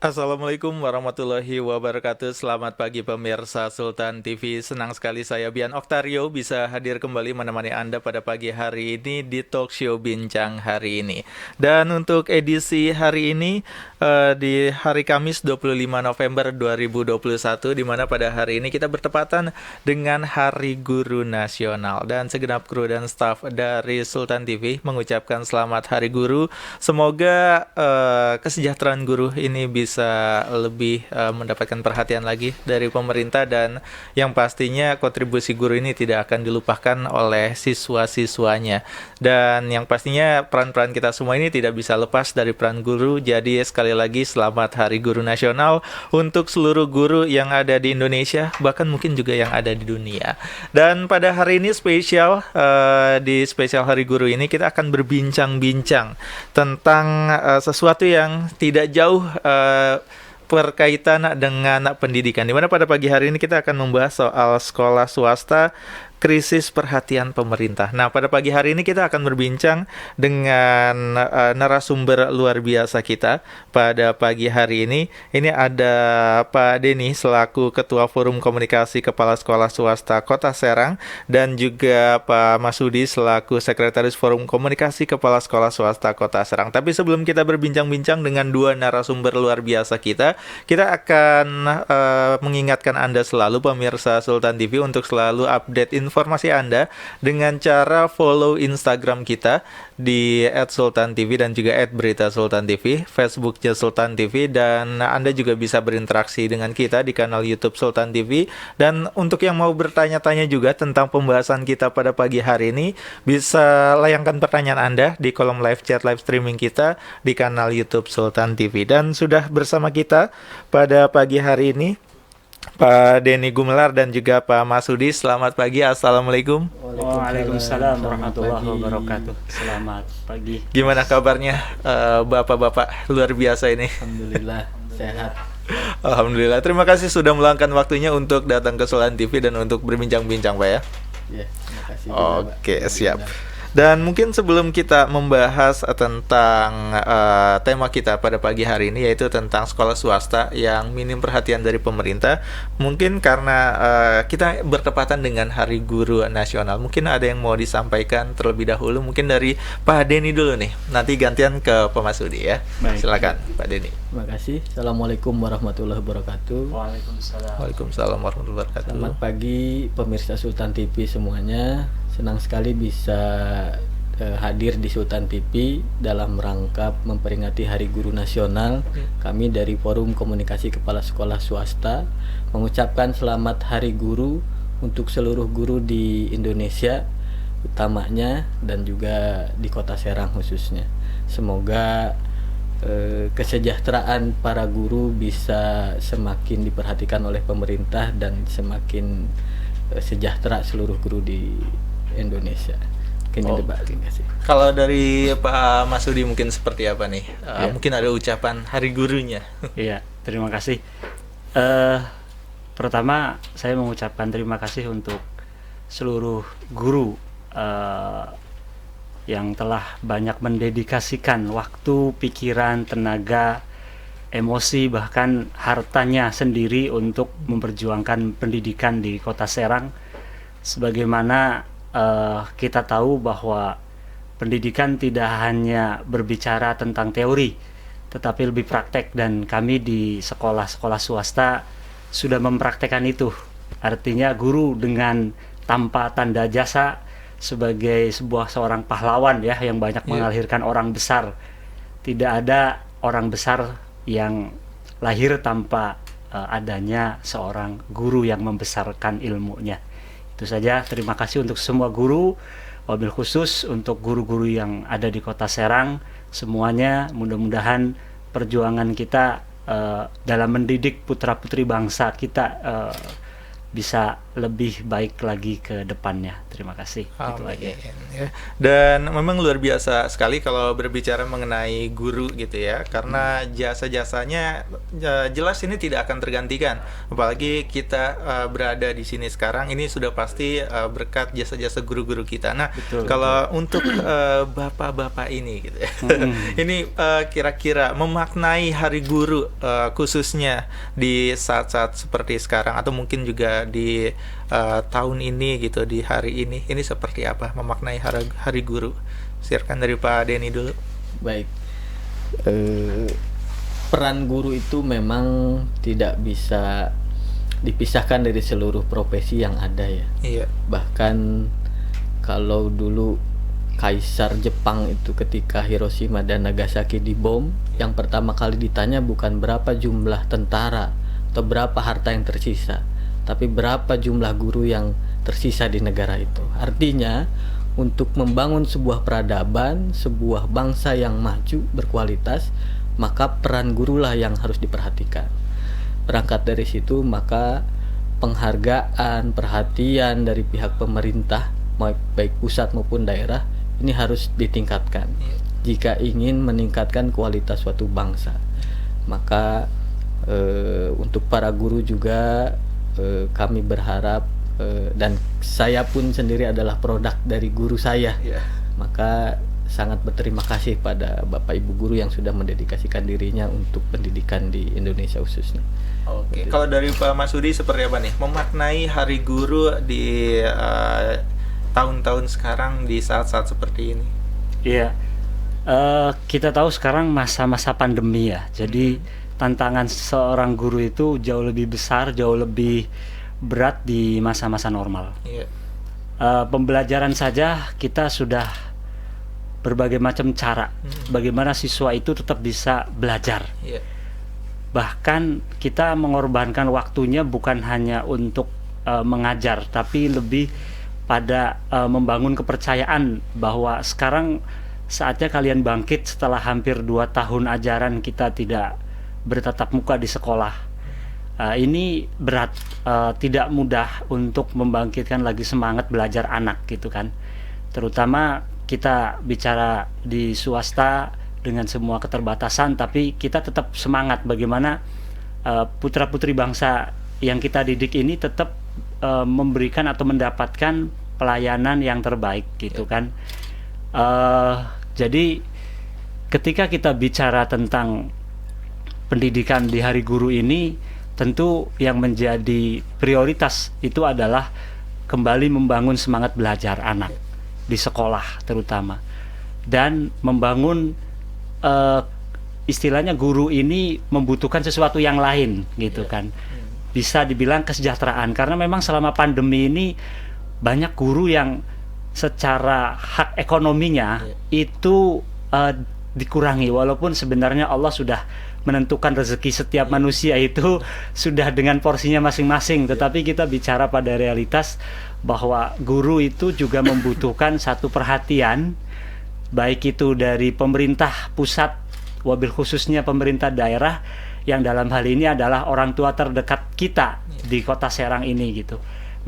Assalamualaikum warahmatullahi wabarakatuh. Selamat pagi pemirsa Sultan TV. Senang sekali saya Bian Oktario bisa hadir kembali menemani Anda pada pagi hari ini di Talk Show Bincang hari ini. Dan untuk edisi hari ini di hari Kamis 25 November 2021, di mana pada hari ini kita bertepatan dengan Hari Guru Nasional, dan segenap kru dan staf dari Sultan TV mengucapkan selamat Hari Guru. Semoga kesejahteraan guru ini bisa lebih mendapatkan perhatian lagi dari pemerintah, dan yang pastinya kontribusi guru ini tidak akan dilupakan oleh siswa-siswanya. Dan yang pastinya peran-peran kita semua ini tidak bisa lepas dari peran guru. Jadi sekali lagi selamat Hari Guru Nasional untuk seluruh guru yang ada di Indonesia, bahkan mungkin juga yang ada di dunia. Dan pada hari ini spesial, di spesial Hari Guru ini kita akan berbincang-bincang tentang sesuatu yang tidak jauh berkaitan dengan pendidikan, dimana pada pagi hari ini kita akan membahas soal sekolah swasta krisis perhatian pemerintah. Nah, pada pagi hari ini kita akan berbincang dengan narasumber luar biasa kita pada pagi hari ini. Ini ada Pak Denny selaku Ketua Forum Komunikasi Kepala Sekolah Swasta Kota Serang, dan juga Pak Masudi selaku Sekretaris Forum Komunikasi Kepala Sekolah Swasta Kota Serang. Tapi sebelum kita berbincang-bincang dengan dua narasumber luar biasa kita akan mengingatkan Anda selalu pemirsa Sultan TV untuk selalu update informasi Anda dengan cara follow Instagram kita di @sultantv dan juga @beritasultantv, Facebooknya Sultan TV, dan Anda juga bisa berinteraksi dengan kita di kanal YouTube Sultan TV. Dan untuk yang mau bertanya-tanya juga tentang pembahasan kita pada pagi hari ini, bisa layangkan pertanyaan Anda di kolom live chat live streaming kita di kanal YouTube Sultan TV. Dan sudah bersama kita pada pagi hari ini Pak Denny Gumelar dan juga Pak Masudi. Selamat pagi, Assalamualaikum. Waalaikumsalam warahmatullahi wabarakatuh. Selamat pagi. Gimana kabarnya bapak-bapak luar biasa ini? Alhamdulillah sehat. Alhamdulillah. Terima kasih sudah meluangkan waktunya untuk datang ke Sultan TV dan untuk berbincang-bincang, Pak ya. Ya, terima kasih. Oke, siap. Dan mungkin sebelum kita membahas tentang tema kita pada pagi hari ini, yaitu tentang sekolah swasta yang minim perhatian dari pemerintah, mungkin karena kita bertepatan dengan Hari Guru Nasional, mungkin ada yang mau disampaikan terlebih dahulu, mungkin dari Pak Denny dulu nih, nanti gantian ke Pak Masudi ya. Baik. Silakan Pak Denny. Terima kasih. Assalamualaikum warahmatullahi wabarakatuh. Waalaikumsalam warahmatullahi wabarakatuh. Selamat pagi pemirsa Sultan TV semuanya. Senang sekali bisa hadir di Sultan TV dalam rangka memperingati Hari Guru Nasional. Kami dari Forum Komunikasi Kepala Sekolah Swasta mengucapkan selamat Hari Guru untuk seluruh guru di Indonesia utamanya, dan juga di Kota Serang khususnya. Semoga kesejahteraan para guru bisa semakin diperhatikan oleh pemerintah dan semakin sejahtera seluruh guru di Indonesia. Terima kasih. Kalau dari Pak Masudi mungkin seperti apa nih? Ya. Mungkin ada ucapan Hari Gurunya. Iya, terima kasih. Pertama, saya mengucapkan terima kasih untuk seluruh guru yang telah banyak mendedikasikan waktu, pikiran, tenaga, emosi, bahkan hartanya sendiri untuk memperjuangkan pendidikan di Kota Serang. Sebagaimana kita tahu bahwa pendidikan tidak hanya berbicara tentang teori, tetapi lebih praktek, dan kami di sekolah-sekolah swasta sudah mempraktekkan itu. Artinya guru dengan tanpa tanda jasa sebagai seorang pahlawan ya, yang banyak mengalahirkan orang besar. Tidak ada orang besar yang lahir tanpa adanya seorang guru yang membesarkan ilmunya. Itu saja. Terima kasih untuk semua guru, wabil khusus untuk guru-guru yang ada di Kota Serang semuanya. Mudah-mudahan perjuangan kita dalam mendidik putra-putri bangsa kita bisa lebih baik lagi ke depannya. Terima kasih. Itu aja. Ya. Dan memang luar biasa sekali kalau berbicara mengenai guru gitu ya, karena jasa-jasanya jelas ini tidak akan tergantikan. Apalagi kita berada di sini sekarang, ini sudah pasti berkat jasa-jasa guru-guru kita. Nah, Betul, kalau untuk bapak-bapak ini gitu ya, ini kira-kira memaknai Hari Guru khususnya di saat-saat seperti sekarang, atau mungkin juga di tahun ini gitu, di hari ini seperti apa memaknai hari guru? Silakan dari Pak Denny dulu. Baik. Peran guru itu memang tidak bisa dipisahkan dari seluruh profesi yang ada ya. Iya. Bahkan kalau dulu Kaisar Jepang itu ketika Hiroshima dan Nagasaki dibom, yang pertama kali ditanya bukan berapa jumlah tentara atau berapa harta yang tersisa, tapi berapa jumlah guru yang tersisa di negara itu. Artinya untuk membangun sebuah peradaban, sebuah bangsa yang maju, berkualitas, maka peran gurulah yang harus diperhatikan. Berangkat dari situ, maka penghargaan, perhatian dari pihak pemerintah, baik pusat maupun daerah, ini harus ditingkatkan. Jika ingin meningkatkan kualitas suatu bangsa, maka untuk para guru juga kami berharap, dan saya pun sendiri adalah produk dari guru saya, maka sangat berterima kasih pada Bapak Ibu guru yang sudah mendedikasikan dirinya untuk pendidikan di Indonesia khususnya. Oke, kalau dari Pak Masudi seperti apa nih memaknai Hari Guru di tahun-tahun sekarang, di saat-saat seperti ini? Iya, kita tahu sekarang masa-masa pandemi ya, jadi tantangan seorang guru itu jauh lebih besar, jauh lebih berat di masa-masa normal. Iya. Pembelajaran saja kita sudah berbagai macam cara bagaimana siswa itu tetap bisa belajar. Iya. Bahkan kita mengorbankan waktunya bukan hanya untuk mengajar, tapi lebih pada membangun kepercayaan bahwa sekarang saatnya kalian bangkit setelah hampir 2 tahun ajaran kita tidak bertatap muka di sekolah. Ini berat, tidak mudah untuk membangkitkan lagi semangat belajar anak gitu kan. Terutama kita bicara di swasta dengan semua keterbatasan, tapi kita tetap semangat bagaimana putra-putri bangsa yang kita didik ini tetap memberikan atau mendapatkan pelayanan yang terbaik gitu kan. Jadi ketika kita bicara tentang pendidikan di Hari Guru ini, tentu yang menjadi prioritas itu adalah kembali membangun semangat belajar anak di sekolah terutama, dan membangun istilahnya guru ini membutuhkan sesuatu yang lain gitu kan. Bisa dibilang kesejahteraan, karena memang selama pandemi ini banyak guru yang secara hak ekonominya itu dikurangi, walaupun sebenarnya Allah sudah menentukan rezeki setiap manusia itu sudah dengan porsinya masing-masing, tetapi kita bicara pada realitas bahwa guru itu juga membutuhkan satu perhatian, baik itu dari pemerintah pusat, wabil khususnya pemerintah daerah, yang dalam hal ini adalah orang tua terdekat kita di Kota Serang ini gitu.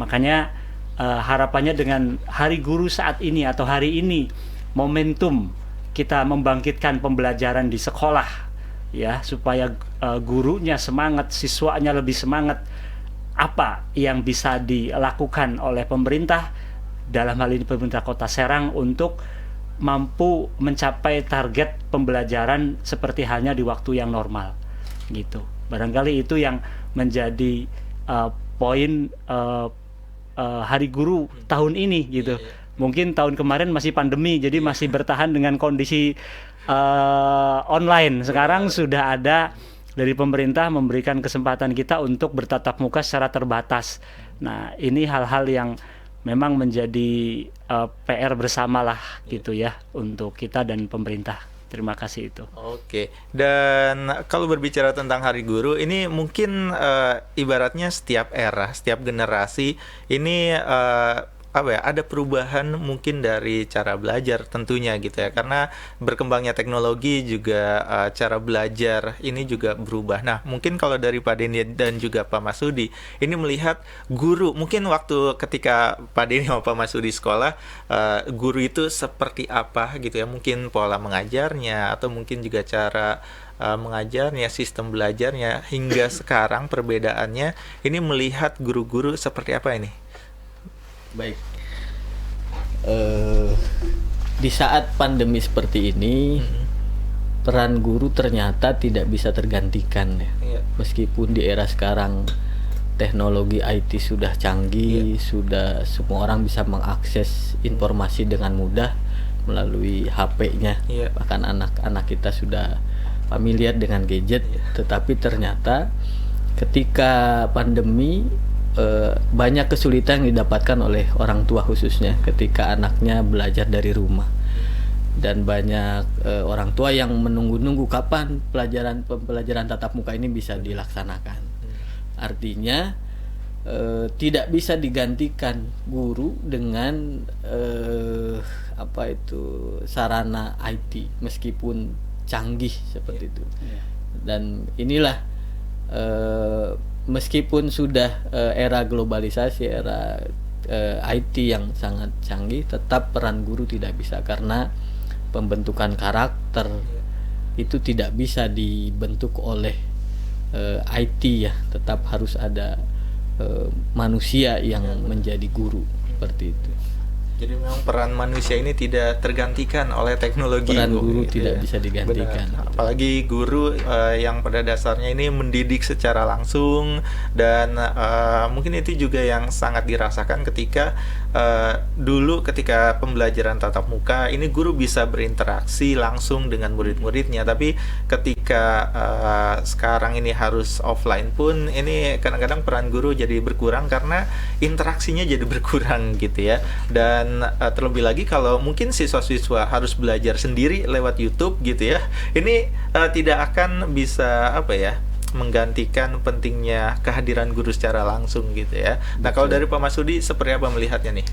Makanya harapannya dengan Hari Guru saat ini atau hari ini, momentum kita membangkitkan pembelajaran di sekolah ya, supaya gurunya semangat, siswanya lebih semangat. Apa yang bisa dilakukan oleh pemerintah, dalam hal ini pemerintah Kota Serang, untuk mampu mencapai target pembelajaran seperti halnya di waktu yang normal gitu. Barangkali itu yang menjadi poin Hari Guru tahun ini gitu. Mungkin tahun kemarin masih pandemi, jadi masih bertahan dengan kondisi online. Sekarang sudah ada dari pemerintah memberikan kesempatan kita untuk bertatap muka secara terbatas. Nah, ini hal-hal yang memang menjadi PR bersamalah gitu ya untuk kita dan pemerintah. Terima kasih itu. Oke. Dan kalau berbicara tentang Hari Guru, ini mungkin ibaratnya setiap era, setiap generasi ini ada perubahan mungkin dari cara belajar tentunya gitu ya, karena berkembangnya teknologi juga cara belajar ini juga berubah. Nah, mungkin kalau dari Pak Denny dan juga Pak Masudi ini melihat guru, mungkin waktu ketika Pak Denny sama Pak Masudi sekolah, guru itu seperti apa gitu ya, mungkin pola mengajarnya atau mungkin juga cara mengajarnya, sistem belajarnya hingga sekarang perbedaannya, ini melihat guru-guru seperti apa ini? Baik. Di saat pandemi seperti ini, peran guru ternyata tidak bisa tergantikan ya. Iya. Meskipun di era sekarang teknologi IT sudah canggih, sudah semua orang bisa mengakses informasi dengan mudah melalui HP-nya. Iya. Bahkan anak-anak kita sudah familiar dengan gadget, tetapi ternyata ketika pandemi banyak kesulitan yang didapatkan oleh orang tua khususnya ketika anaknya belajar dari rumah, dan banyak orang tua yang menunggu-nunggu kapan pembelajaran tatap muka ini bisa dilaksanakan. Artinya tidak bisa digantikan guru dengan sarana IT meskipun canggih seperti itu. Dan inilah meskipun sudah era globalisasi, era IT yang sangat canggih, tetap peran guru tidak bisa, karena pembentukan karakter itu tidak bisa dibentuk oleh IT ya, tetap harus ada manusia yang menjadi guru seperti itu. Jadi memang peran manusia ini tidak tergantikan oleh teknologi. Peran guru gitu tidak ya. bisa digantikan. Benar. Apalagi guru yang pada dasarnya ini mendidik secara langsung, dan mungkin itu juga yang sangat dirasakan ketika dulu ketika pembelajaran tatap muka ini guru bisa berinteraksi langsung dengan murid-muridnya, tapi ketika sekarang ini harus offline pun ini kadang-kadang peran guru jadi berkurang karena interaksinya jadi berkurang gitu ya. Dan terlebih lagi kalau mungkin siswa-siswa harus belajar sendiri lewat YouTube gitu ya, ini tidak akan bisa menggantikan pentingnya kehadiran guru secara langsung gitu ya. Nah, kalau dari Pak Masudi seperti apa melihatnya nih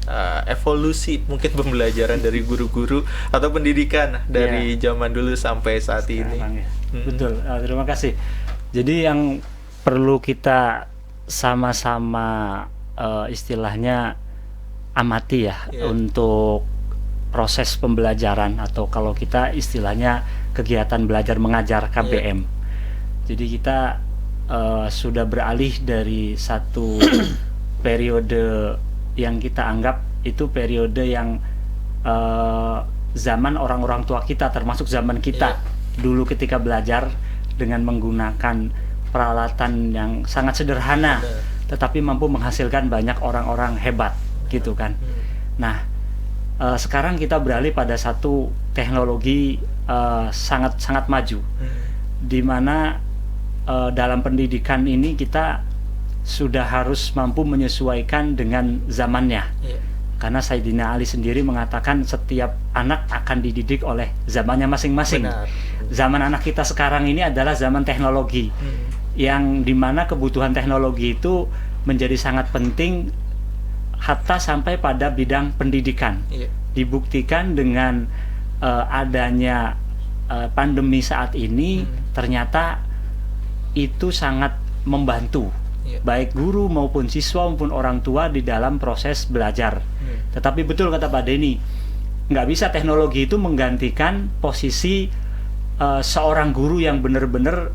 evolusi mungkin pembelajaran dari guru-guru atau pendidikan dari zaman dulu sampai saat ini? Ya. Betul, terima kasih. Jadi yang perlu kita sama-sama istilahnya amati ya untuk proses pembelajaran, atau kalau kita istilahnya kegiatan belajar mengajar KBM. Jadi kita sudah beralih dari satu periode yang kita anggap itu periode yang zaman orang-orang tua kita, termasuk zaman kita dulu ketika belajar dengan menggunakan peralatan yang sangat sederhana, tetapi mampu menghasilkan banyak orang-orang hebat gitu kan. Nah, sekarang kita beralih pada satu teknologi sangat maju, di mana dalam pendidikan ini kita sudah harus mampu menyesuaikan dengan zamannya. Karena Sayyidina Ali sendiri mengatakan setiap anak akan dididik oleh zamannya masing-masing. Benar. Zaman anak kita sekarang ini adalah zaman teknologi, yang dimana kebutuhan teknologi itu menjadi sangat penting, hatta sampai pada bidang pendidikan. Dibuktikan dengan adanya pandemi saat ini, ternyata itu sangat membantu baik guru maupun siswa maupun orang tua di dalam proses belajar. Tetapi betul kata Pak Denny, nggak bisa teknologi itu menggantikan posisi seorang guru yang benar-benar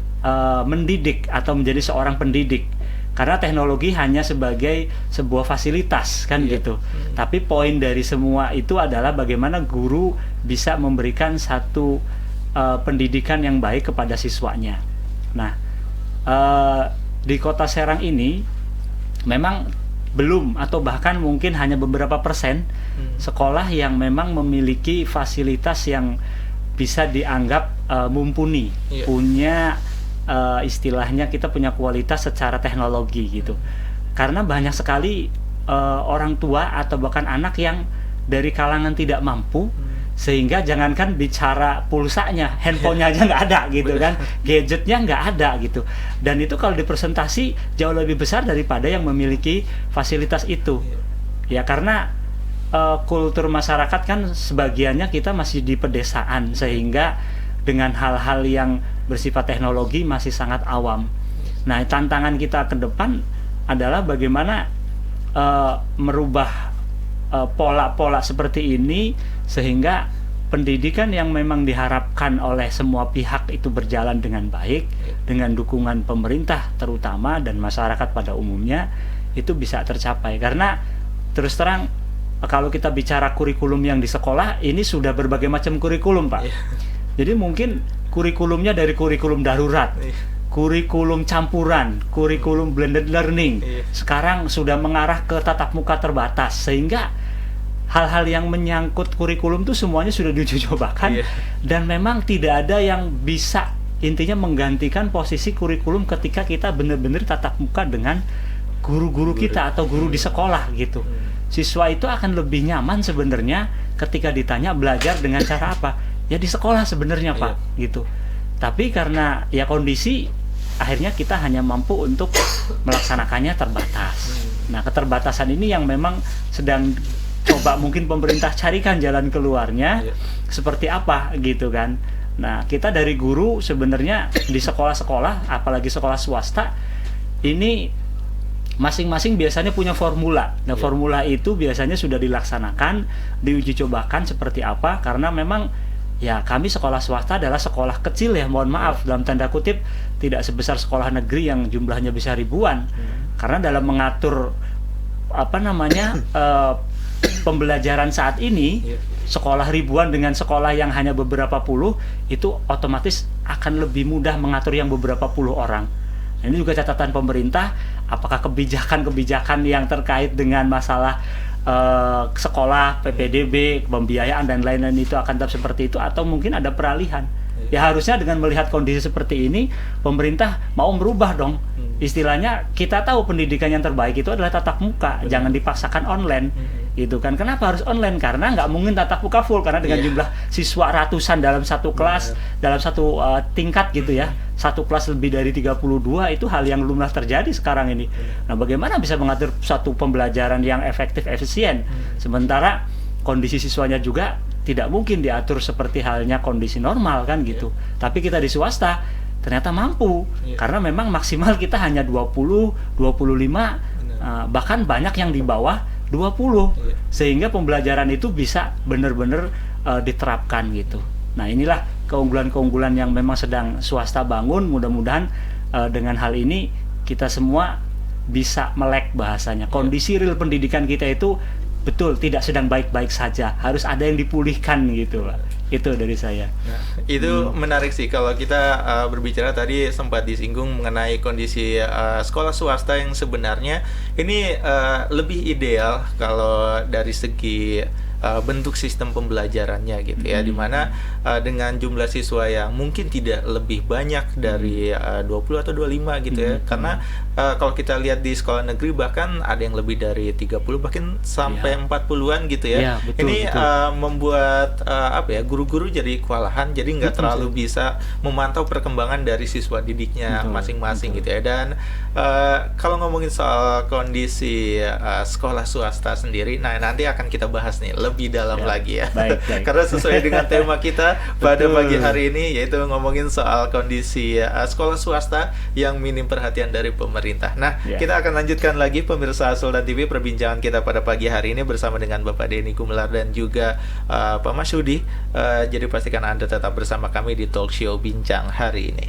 mendidik atau menjadi seorang pendidik. Karena teknologi hanya sebagai sebuah fasilitas kan gitu. Tapi poin dari semua itu adalah bagaimana guru bisa memberikan satu pendidikan yang baik kepada siswanya. Nah, di Kota Serang ini memang belum, atau bahkan mungkin hanya beberapa persen sekolah yang memang memiliki fasilitas yang bisa dianggap mumpuni, punya istilahnya kita punya kualitas secara teknologi gitu. Karena banyak sekali orang tua atau bahkan anak yang dari kalangan tidak mampu, sehingga jangankan bicara pulsanya, handphonenya aja nggak ada gitu kan, gadgetnya nggak ada gitu. Dan itu kalau dipresentasi jauh lebih besar daripada yang memiliki fasilitas itu. Ya karena kultur masyarakat kan sebagiannya kita masih di pedesaan, sehingga dengan hal-hal yang bersifat teknologi masih sangat awam. Nah, tantangan kita ke depan adalah bagaimana merubah pola-pola seperti ini sehingga pendidikan yang memang diharapkan oleh semua pihak itu berjalan dengan baik, dengan dukungan pemerintah terutama dan masyarakat pada umumnya, itu bisa tercapai. Karena terus terang, kalau kita bicara kurikulum yang di sekolah, ini sudah berbagai macam kurikulum, Pak. Jadi mungkin kurikulumnya dari kurikulum darurat, kurikulum campuran, kurikulum blended learning, sekarang sudah mengarah ke tatap muka terbatas, sehingga hal-hal yang menyangkut kurikulum itu semuanya sudah diuji cobakan, dan memang tidak ada yang bisa intinya menggantikan posisi kurikulum ketika kita benar-benar tatap muka dengan guru-guru kita atau guru di sekolah gitu. Siswa itu akan lebih nyaman sebenarnya ketika ditanya belajar dengan cara apa, ya di sekolah sebenarnya Pak gitu. Tapi karena ya kondisi, akhirnya kita hanya mampu untuk melaksanakannya terbatas. Nah, keterbatasan ini yang memang sedang coba mungkin pemerintah carikan jalan keluarnya seperti apa gitu kan. Nah, kita dari guru sebenarnya di sekolah-sekolah, apalagi sekolah swasta, ini masing-masing biasanya punya formula. Nah, formula itu biasanya sudah dilaksanakan, diuji cobakan seperti apa, karena memang ya kami sekolah swasta adalah sekolah kecil ya, mohon maaf dalam tanda kutip, tidak sebesar sekolah negeri yang jumlahnya bisa ribuan. Karena dalam mengatur pembelajaran saat ini, sekolah ribuan dengan sekolah yang hanya beberapa puluh, itu otomatis akan lebih mudah mengatur yang beberapa puluh orang. Nah, ini juga catatan pemerintah, apakah kebijakan-kebijakan yang terkait dengan masalah sekolah, PPDB, pembiayaan dan lain-lain itu akan tetap seperti itu, atau mungkin ada peralihan. Ya harusnya dengan melihat kondisi seperti ini, pemerintah mau merubah dong. Istilahnya kita tahu pendidikan yang terbaik itu adalah tatap muka, jangan dipaksakan online. Gitu kan. Kenapa harus online? Karena nggak mungkin tatap muka full, karena dengan jumlah siswa ratusan dalam satu kelas, dalam satu tingkat gitu ya. Satu kelas lebih dari 32 itu hal yang lumrah terjadi sekarang ini. Nah, bagaimana bisa mengatur satu pembelajaran yang efektif, efisien, sementara kondisi siswanya juga tidak mungkin diatur seperti halnya kondisi normal kan gitu. Tapi kita di swasta ternyata mampu, karena memang maksimal kita hanya 20, 25, bahkan banyak yang di bawah 20, sehingga pembelajaran itu bisa benar-benar diterapkan gitu. Nah, inilah keunggulan-keunggulan yang memang sedang swasta bangun. Mudah-mudahan dengan hal ini kita semua bisa melek bahasanya. Kondisi real pendidikan kita itu betul tidak sedang baik-baik saja, harus ada yang dipulihkan gitu Pak. Itu dari saya. Nah, itu menarik sih kalau kita berbicara tadi sempat disinggung mengenai kondisi sekolah swasta yang sebenarnya ini lebih ideal kalau dari segi bentuk sistem pembelajarannya gitu ya, dimana dengan jumlah siswa yang mungkin tidak lebih banyak dari 20 atau 25 gitu ya, karena kalau kita lihat di sekolah negeri bahkan ada yang lebih dari 30 bahkan sampai 40-an gitu ya. Betul, ini betul. Membuat guru-guru jadi kewalahan, jadi nggak terlalu bisa memantau perkembangan dari siswa didiknya masing-masing gitu ya. Dan kalau ngomongin soal kondisi sekolah swasta sendiri, nah nanti akan kita bahas nih lebih dalam lagi ya. Baik. Karena sesuai dengan tema kita pada pagi hari ini, yaitu ngomongin soal kondisi sekolah swasta yang minim perhatian dari pemerintah. Nah, kita akan lanjutkan lagi pemirsa Sultan TV perbincangan kita pada pagi hari ini bersama dengan Bapak Denny Gumelar dan juga Pak Masyudi. Jadi pastikan Anda tetap bersama kami di Talk Show Bincang hari ini.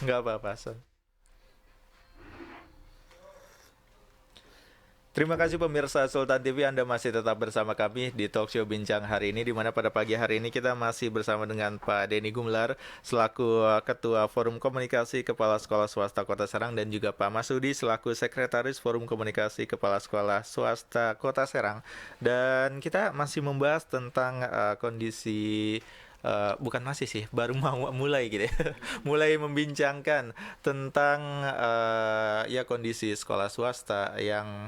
Nggak apa-apa, Son. Terima kasih pemirsa Sultan TV, Anda masih tetap bersama kami di Talk Show Bincang hari ini, di mana pada pagi hari ini kita masih bersama dengan Pak Denny Gumelar selaku Ketua Forum Komunikasi Kepala Sekolah Swasta Kota Serang, dan juga Pak Masudi selaku Sekretaris Forum Komunikasi Kepala Sekolah Swasta Kota Serang. Dan kita masih membahas tentang kondisi bukan masih sih, baru mau mulai gitu ya. Mulai membincangkan tentang ya kondisi sekolah swasta yang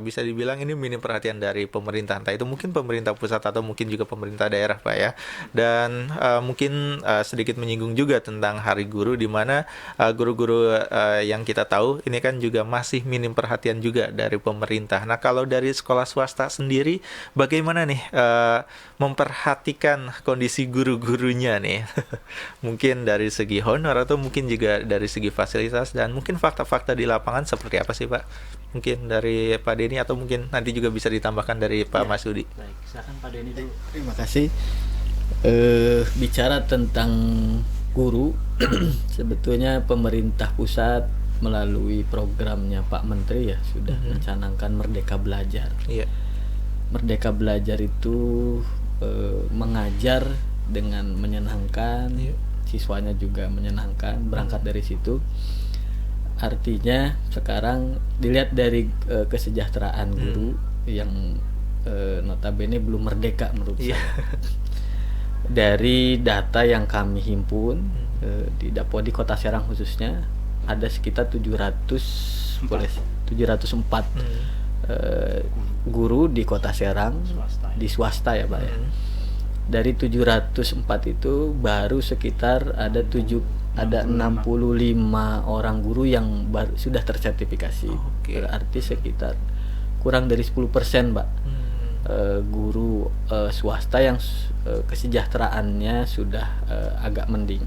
bisa dibilang ini minim perhatian dari pemerintah, entah itu mungkin pemerintah pusat atau mungkin juga pemerintah daerah, Pak ya. Dan mungkin sedikit menyinggung juga tentang Hari Guru, di mana guru-guru yang kita tahu ini kan juga masih minim perhatian juga dari pemerintah. Nah, kalau dari sekolah swasta sendiri bagaimana nih memperhatikan kondisi guru-gurunya nih? Mungkin dari segi honor atau mungkin juga dari segi fasilitas, dan mungkin fakta-fakta di lapangan seperti apa sih, Pak? Mungkin dari Pak Denny atau mungkin nanti juga bisa ditambahkan dari Pak Masudi. Baik, silakan Pak Denny dulu. Terima kasih. Bicara tentang guru, sebetulnya pemerintah pusat melalui programnya Pak Menteri ya sudah mencanangkan Merdeka Belajar. Iya. Merdeka Belajar itu mengajar dengan menyenangkan, siswanya juga menyenangkan, berangkat dari situ. Artinya sekarang dilihat dari kesejahteraan guru yang notabene belum merdeka menurut saya. Dari data yang kami himpun di Dapodi Kota Serang khususnya ada sekitar 704 guru di Kota Serang, di swasta ya Pak ya. Dari 704 itu baru sekitar ada 65 orang guru yang sudah tersertifikasi. Berarti sekitar kurang dari 10% Pak. Guru swasta yang kesejahteraannya sudah agak mending.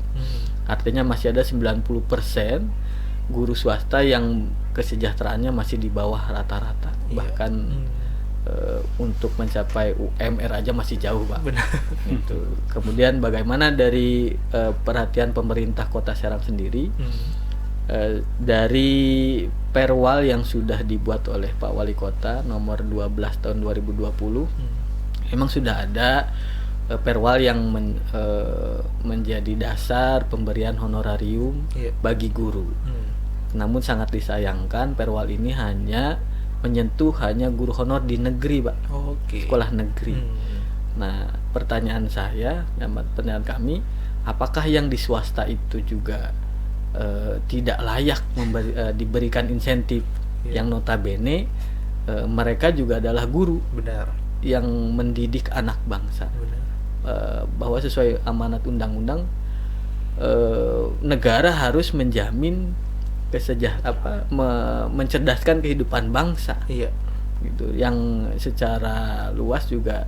Artinya masih ada 90% guru swasta yang kesejahteraannya masih di bawah rata-rata. Bahkan untuk mencapai UMR aja masih jauh, Pak. Benar. Gitu. Kemudian bagaimana dari perhatian pemerintah Kota Serang sendiri, dari perwal yang sudah dibuat oleh Pak Wali Kota nomor 12 tahun 2020, memang sudah ada perwal yang menjadi dasar pemberian honorarium bagi guru. Namun sangat disayangkan perwal ini hanya menyentuh guru honor di negeri, Pak. Sekolah negeri. Nah, pertanyaan kami, apakah yang di swasta itu juga tidak layak diberikan insentif yang notabene mereka juga adalah guru. Benar. Yang mendidik anak bangsa. Benar. Bahwa sesuai amanat undang-undang, negara harus menjamin mencerdaskan kehidupan bangsa. Iya. Gitu. Yang secara luas juga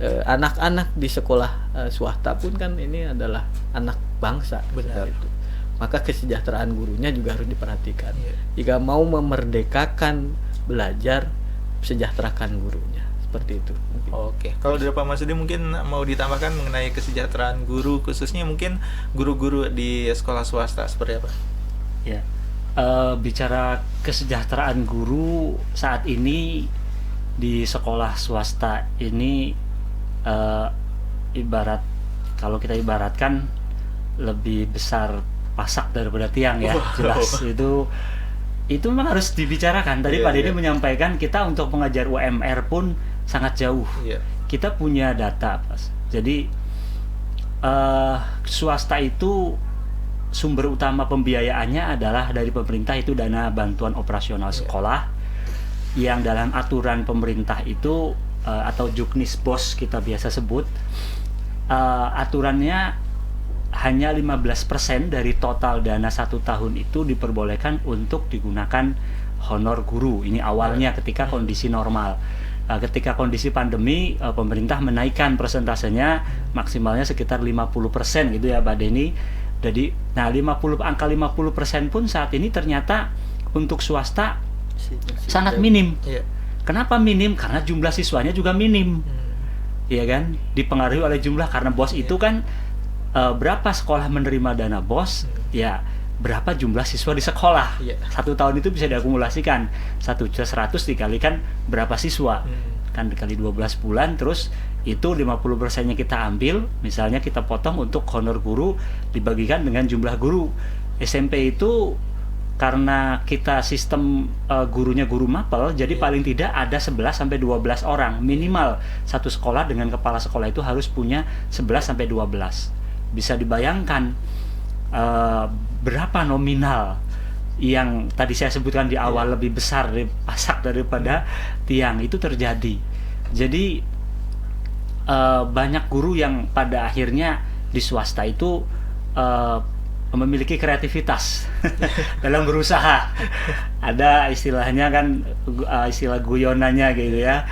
anak-anak di sekolah swasta pun kan ini adalah anak bangsa. Benar. Itu. Maka kesejahteraan gurunya juga harus diperhatikan. Iya. Jika mau memerdekakan belajar, sejahterakan gurunya. Seperti itu. Oke. Kalau dari Pak Masudi mungkin mau ditambahkan mengenai kesejahteraan guru, khususnya mungkin guru-guru di sekolah swasta seperti apa? Ya. Bicara kesejahteraan guru saat ini di sekolah swasta ini kalau kita ibaratkan lebih besar pasak daripada tiang ya. Jelas itu memang harus dibicarakan. Tadi Pak Denny menyampaikan kita untuk mengajar UMR pun sangat jauh. Kita punya data, Mas. Jadi swasta itu sumber utama pembiayaannya adalah dari pemerintah, itu dana bantuan operasional sekolah yang dalam aturan pemerintah itu atau Juknisbos kita biasa sebut, aturannya hanya 15% dari total dana 1 tahun itu diperbolehkan untuk digunakan honor guru. Ini awalnya ketika kondisi normal. Ketika kondisi pandemi, pemerintah menaikkan persentasenya maksimalnya sekitar 50% gitu ya Pak Denny. Jadi, angka 50% pun saat ini ternyata untuk swasta sangat minim. Kenapa minim? Karena jumlah siswanya juga minim. Iya kan? Dipengaruhi oleh jumlah, karena BOS itu kan berapa sekolah menerima dana BOS? Ya, berapa jumlah siswa di sekolah. Iya. Satu tahun itu bisa diakumulasikan 1.100 dikalikan berapa siswa, kan dikali 12 bulan, terus itu 50%-nya kita ambil, misalnya kita potong untuk honor guru dibagikan dengan jumlah guru. SMP itu karena kita sistem gurunya guru mapel, jadi paling tidak ada 11 sampai 12 orang minimal. Satu sekolah dengan kepala sekolah itu harus punya 11 sampai 12. Bisa dibayangkan berapa nominal yang tadi saya sebutkan di awal lebih besar dari pasak daripada tiang itu terjadi. Jadi banyak guru yang pada akhirnya di swasta itu memiliki kreativitas dalam berusaha. Ada istilahnya kan, istilah guyonannya gitu ya,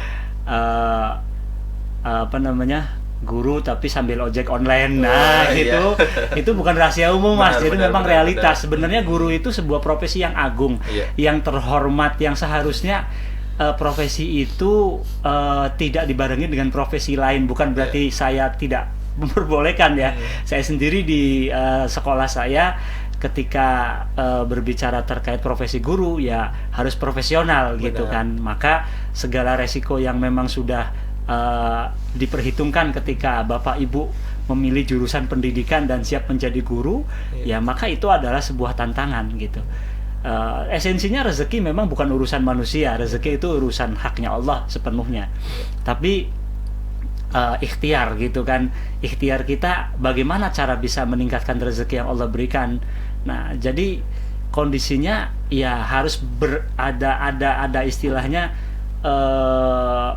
apa namanya, guru tapi sambil ojek online. Nah, gitu. Itu bukan rahasia umum, Mas. Jadi memang realitas. Sebenarnya guru itu sebuah profesi yang agung, yang terhormat, yang seharusnya profesi itu tidak dibarengi dengan profesi lain. Bukan berarti saya tidak memperbolehkan ya. Saya sendiri di sekolah saya ketika berbicara terkait profesi guru ya harus profesional gitu kan. Maka segala resiko yang memang sudah diperhitungkan ketika Bapak Ibu memilih jurusan pendidikan dan siap menjadi guru, ya maka itu adalah sebuah tantangan gitu. Esensinya rezeki memang bukan urusan manusia, rezeki itu urusan haknya Allah sepenuhnya. Tapi ikhtiar gitu kan, ikhtiar kita bagaimana cara bisa meningkatkan rezeki yang Allah berikan. Nah, jadi kondisinya ya harus ada istilahnya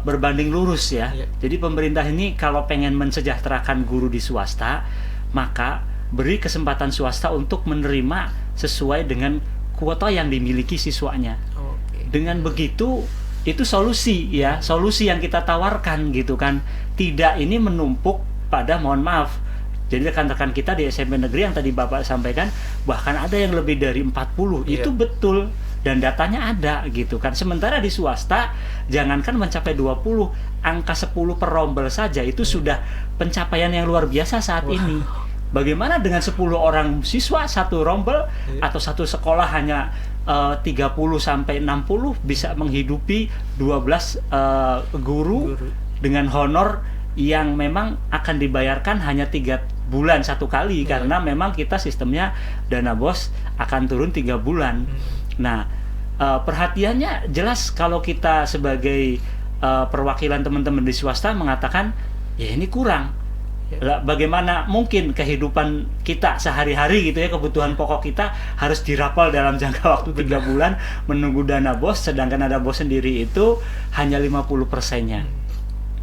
berbanding lurus ya. Jadi pemerintah ini kalau pengen mensejahterakan guru di swasta, maka beri kesempatan swasta untuk menerima sesuai dengan kuota yang dimiliki siswanya. Dengan begitu itu solusi ya, solusi yang kita tawarkan gitu kan. Tidak ini menumpuk pada, mohon maaf, jadi rekan-rekan kita di SMP negeri yang tadi Bapak sampaikan bahkan ada yang lebih dari 40. Itu betul dan datanya ada gitu kan. Sementara di swasta jangankan mencapai 20, angka 10 per rombel saja itu sudah pencapaian yang luar biasa saat ini. Bagaimana dengan 10 orang siswa satu rombel atau satu sekolah hanya 30 sampai 60 bisa menghidupi 12 guru dengan honor yang memang akan dibayarkan hanya 3 bulan satu kali karena memang kita sistemnya dana bos akan turun 3 bulan. Nah, perhatiannya jelas kalau kita sebagai perwakilan teman-teman di swasta mengatakan ya ini kurang. Bagaimana mungkin kehidupan kita sehari-hari gitu ya, kebutuhan pokok kita harus dirapal dalam jangka waktu 3 bulan menunggu dana bos, sedangkan dana bos sendiri itu hanya 50%-nya.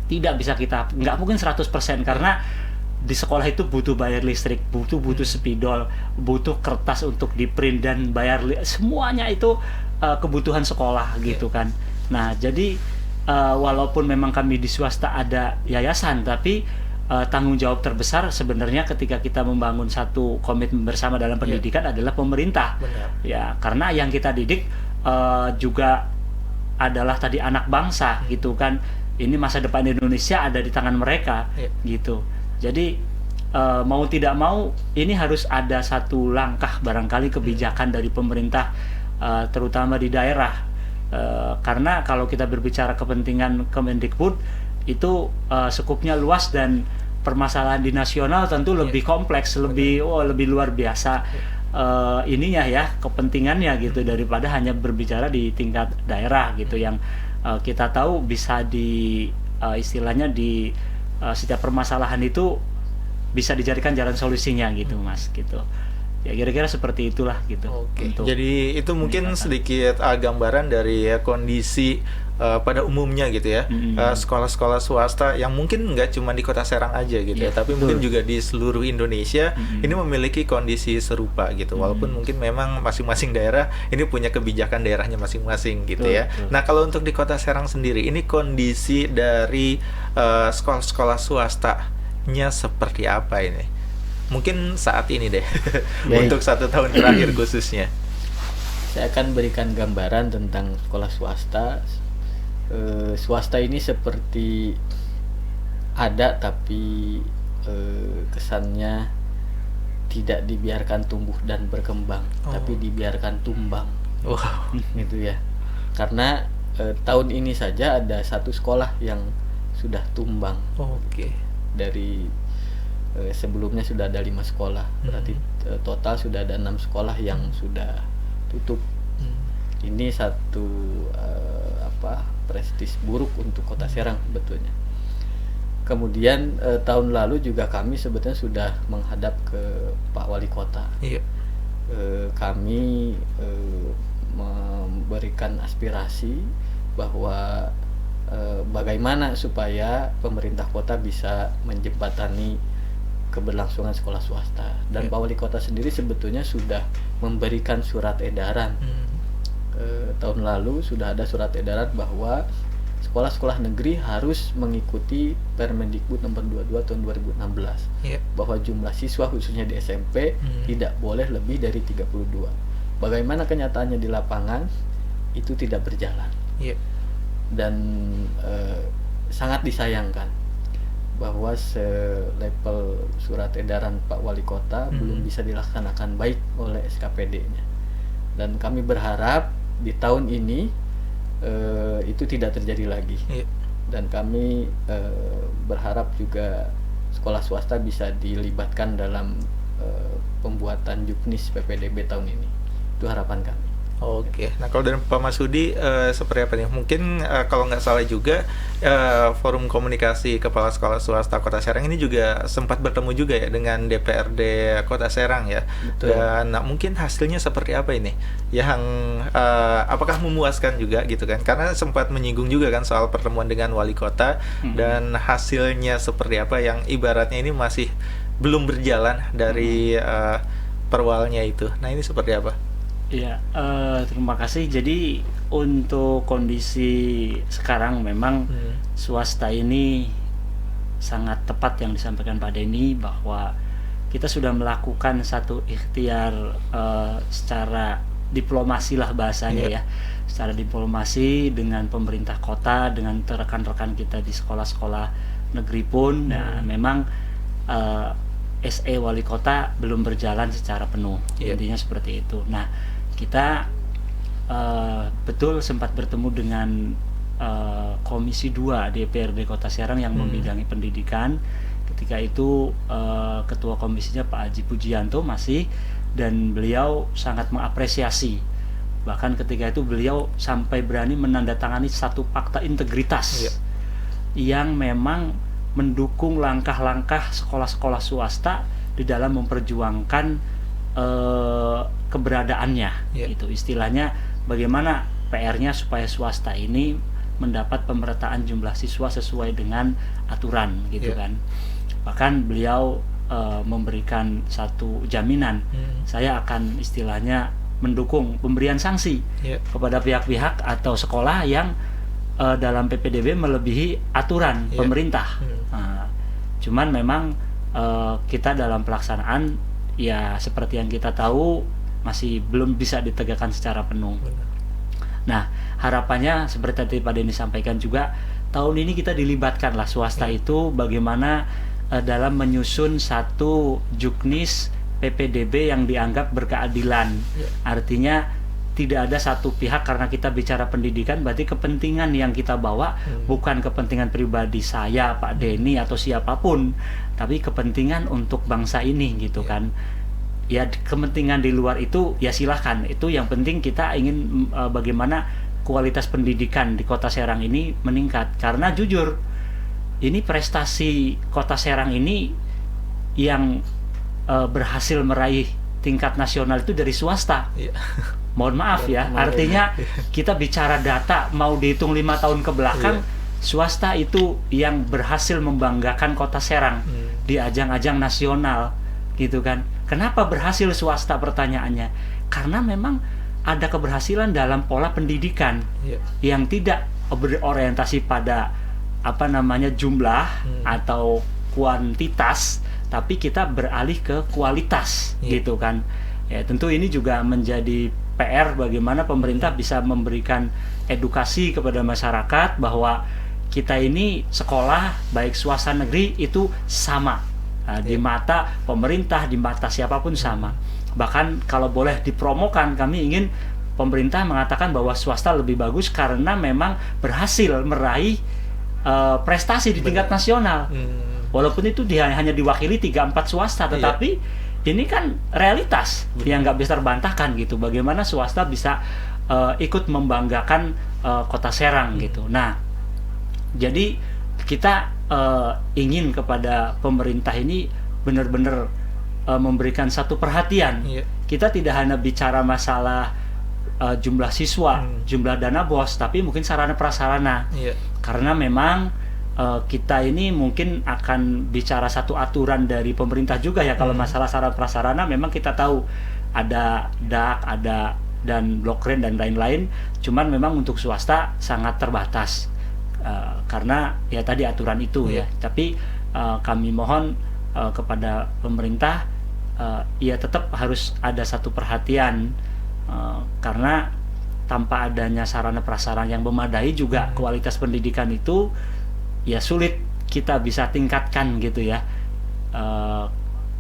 Tidak bisa kita, nggak mungkin 100% karena di sekolah itu butuh bayar listrik, butuh spidol, butuh kertas untuk di print dan bayar semuanya itu kebutuhan sekolah gitu kan. Nah, jadi walaupun memang kami di swasta ada yayasan, tapi tanggung jawab terbesar sebenarnya ketika kita membangun satu komitmen bersama dalam pendidikan adalah pemerintah. Ya, karena yang kita didik juga adalah tadi anak bangsa gitu kan. Ini masa depan Indonesia ada di tangan mereka gitu. Jadi mau tidak mau ini harus ada satu langkah barangkali kebijakan dari pemerintah terutama di daerah. Karena kalau kita berbicara kepentingan Kemendikbud itu skupnya luas dan permasalahan di nasional tentu lebih kompleks, lebih luar biasa ininya ya, kepentingannya gitu daripada hanya berbicara di tingkat daerah gitu yang kita tahu bisa di istilahnya di setiap permasalahan itu bisa dijadikan jalan solusinya gitu Mas gitu. Ya kira-kira seperti itulah gitu. Jadi itu mungkin sedikit gambaran dari kondisi pada umumnya gitu ya, sekolah-sekolah swasta yang mungkin nggak cuma di Kota Serang aja gitu ya, tapi mungkin juga di seluruh Indonesia ini memiliki kondisi serupa gitu, walaupun mungkin memang masing-masing daerah ini punya kebijakan daerahnya masing-masing gitu ya. Nah, kalau untuk di Kota Serang sendiri ini kondisi dari sekolah-sekolah swastanya seperti apa ini? Mungkin saat ini deh untuk 1 tahun terakhir khususnya. Saya akan berikan gambaran tentang sekolah swasta. Swasta ini seperti ada tapi kesannya tidak dibiarkan tumbuh dan berkembang, tapi dibiarkan tumbang. Wow. Gitu ya. Karena tahun ini saja ada satu sekolah yang sudah tumbang. Oke. Dari sebelumnya sudah ada 5 sekolah, berarti total sudah ada 6 sekolah yang sudah tutup. Ini satu prestis buruk untuk Kota Serang sebetulnya. Kemudian tahun lalu juga kami sebetulnya sudah menghadap ke Pak Wali Kota. Iya. Kami memberikan aspirasi bahwa bagaimana supaya pemerintah kota bisa menjembatani keberlangsungan sekolah swasta, dan Pak Wali Kota sendiri sebetulnya sudah memberikan surat edaran. Tahun lalu sudah ada surat edaran bahwa sekolah-sekolah negeri harus mengikuti Permendikbud nomor 22 tahun 2016, bahwa jumlah siswa khususnya di SMP tidak boleh lebih dari 32. Bagaimana kenyataannya di lapangan itu tidak berjalan. Dan sangat disayangkan bahwa selevel surat edaran Pak Wali Kota belum bisa dilaksanakan baik oleh SKPD-nya. Dan kami berharap di tahun ini itu tidak terjadi lagi. Dan kami berharap juga sekolah swasta bisa dilibatkan dalam pembuatan juknis PPDB tahun ini. Itu harapan kami. Oke, nah kalau dari Pak Masudi seperti apa nih? Mungkin kalau nggak salah juga Forum Komunikasi Kepala Sekolah Swasta Kota Serang ini juga sempat bertemu juga ya dengan DPRD Kota Serang ya. Betul. Dan mungkin hasilnya seperti apa ini? Yang apakah memuaskan juga gitu kan? Karena sempat menyinggung juga kan soal pertemuan dengan Wali Kota dan hasilnya seperti apa yang ibaratnya ini masih belum berjalan dari perwalnya itu. Nah ini seperti apa? Ya, terima kasih. Jadi untuk kondisi sekarang memang swasta ini sangat tepat yang disampaikan Pak Denny, bahwa kita sudah melakukan satu ikhtiar secara diplomasi lah bahasanya ya, secara diplomasi dengan pemerintah kota, dengan rekan-rekan kita di sekolah-sekolah negeri pun. Nah, memang SE Wali Kota belum berjalan secara penuh, intinya seperti itu. Nah, kita betul sempat bertemu dengan Komisi 2 DPRD Kota Serang yang membidangi pendidikan. Ketika itu Ketua Komisinya Pak Haji Pujianto masih, dan beliau sangat mengapresiasi. Bahkan ketika itu beliau sampai berani menandatangani satu fakta integritas yang memang mendukung langkah-langkah sekolah-sekolah swasta di dalam memperjuangkan keberadaannya, gitu istilahnya. Bagaimana PR-nya supaya swasta ini mendapat pemerataan jumlah siswa sesuai dengan aturan, gitu kan. Bahkan beliau memberikan satu jaminan, saya akan istilahnya mendukung pemberian sanksi kepada pihak-pihak atau sekolah yang dalam PPDB melebihi aturan pemerintah. Nah, cuman memang kita dalam pelaksanaan ya seperti yang kita tahu masih belum bisa ditegakkan secara penuh. Nah, harapannya seperti tadi Pak Denny sampaikan juga, tahun ini kita dilibatkan lah swasta itu bagaimana dalam menyusun satu juknis PPDB yang dianggap berkeadilan. Artinya tidak ada satu pihak, karena kita bicara pendidikan berarti kepentingan yang kita bawa bukan kepentingan pribadi saya, Pak Denny atau siapapun, tapi kepentingan untuk bangsa ini, gitu kan. Ya kepentingan di luar itu ya silahkan, itu yang penting kita ingin bagaimana kualitas pendidikan di Kota Serang ini meningkat. Karena jujur, ini prestasi Kota Serang ini yang berhasil meraih tingkat nasional itu dari swasta. Mohon maaf ya, artinya kita bicara data mau dihitung 5 tahun ke belakang, swasta itu yang berhasil membanggakan Kota Serang di ajang-ajang nasional, gitu kan. Kenapa berhasil swasta pertanyaannya? Karena memang ada keberhasilan dalam pola pendidikan yang tidak berorientasi pada jumlah atau kuantitas, tapi kita beralih ke kualitas, gitu kan. Ya, tentu ini juga menjadi PR bagaimana pemerintah bisa memberikan edukasi kepada masyarakat bahwa kita ini sekolah baik swasta negeri itu sama, Di mata pemerintah, di mata siapapun sama. Bahkan kalau boleh dipromokan, kami ingin pemerintah mengatakan bahwa swasta lebih bagus karena memang berhasil meraih prestasi di tingkat nasional. Walaupun itu hanya diwakili 3-4 swasta, tetapi ini kan realitas yang nggak bisa terbantahkan gitu. Bagaimana swasta bisa ikut membanggakan Kota Serang gitu. Nah, jadi kita ingin kepada pemerintah ini benar-benar memberikan satu perhatian. Kita tidak hanya bicara masalah jumlah siswa, jumlah dana BOS, tapi mungkin sarana prasarana. Karena memang kita ini mungkin akan bicara satu aturan dari pemerintah juga ya. Kalau masalah sarana prasarana memang kita tahu ada DAK, ada dan Blokren dan lain-lain. Cuman memang untuk swasta sangat terbatas karena ya tadi aturan itu ya. Tapi kami mohon kepada pemerintah ya tetap harus ada satu perhatian karena tanpa adanya sarana prasarana yang memadai juga kualitas pendidikan itu ya sulit kita bisa tingkatkan gitu ya.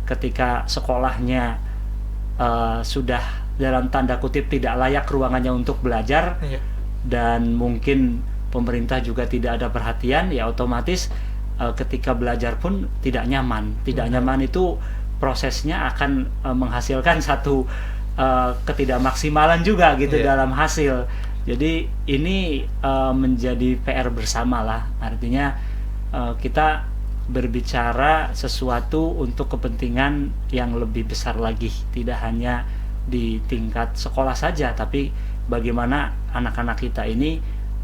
Ketika sekolahnya sudah dalam tanda kutip tidak layak ruangannya untuk belajar dan mungkin pemerintah juga tidak ada perhatian, ya otomatis ketika belajar pun tidak nyaman. Tidak nyaman itu prosesnya akan menghasilkan satu ketidakmaksimalan juga gitu dalam hasil. Jadi ini menjadi PR bersama lah. Artinya kita berbicara sesuatu untuk kepentingan yang lebih besar lagi, tidak hanya di tingkat sekolah saja, tapi bagaimana anak-anak kita ini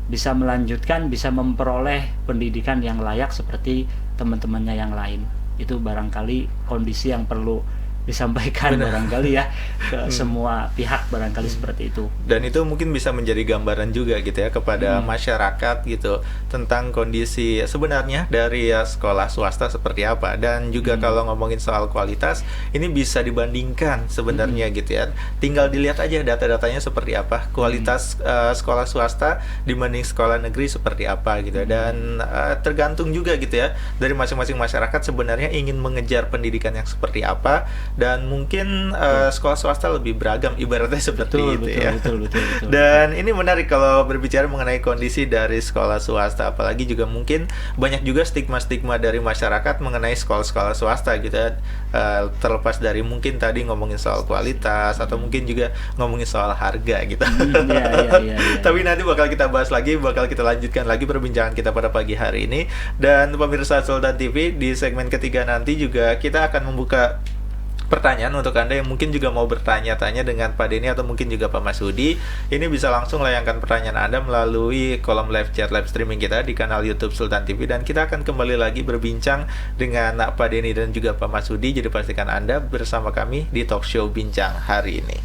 bisa melanjutkan, bisa memperoleh pendidikan yang layak seperti teman-temannya yang lain. Itu barangkali kondisi yang perlu disampaikan barangkali ya ke semua pihak barangkali seperti itu. Dan itu mungkin bisa menjadi gambaran juga gitu ya kepada masyarakat gitu tentang kondisi sebenarnya dari sekolah swasta seperti apa. Dan juga kalau ngomongin soal kualitas, ini bisa dibandingkan sebenarnya gitu ya. Tinggal dilihat aja data-datanya seperti apa, kualitas sekolah swasta dibanding sekolah negeri seperti apa gitu. Dan tergantung juga gitu ya dari masing-masing masyarakat sebenarnya ingin mengejar pendidikan yang seperti apa. Dan mungkin sekolah swasta lebih beragam ibaratnya seperti itu ya. Betul. Dan ini menarik kalau berbicara mengenai kondisi dari sekolah swasta, apalagi juga mungkin banyak juga stigma-stigma dari masyarakat mengenai sekolah-sekolah swasta gitu ya. Terlepas dari mungkin tadi ngomongin soal kualitas atau mungkin juga ngomongin soal harga gitu. Tapi nanti bakal kita bahas lagi, bakal kita lanjutkan lagi perbincangan kita pada pagi hari ini. Dan pemirsa Sultan TV, di segmen ketiga nanti juga kita akan membuka pertanyaan untuk Anda yang mungkin juga mau bertanya-tanya dengan Pak Denny atau mungkin juga Pak Masudi. Ini bisa langsung layangkan pertanyaan Anda melalui kolom live chat live streaming kita di kanal YouTube Sultan TV, dan kita akan kembali lagi berbincang dengan Pak Denny dan juga Pak Masudi. Jadi pastikan Anda bersama kami di talk show Bincang hari ini.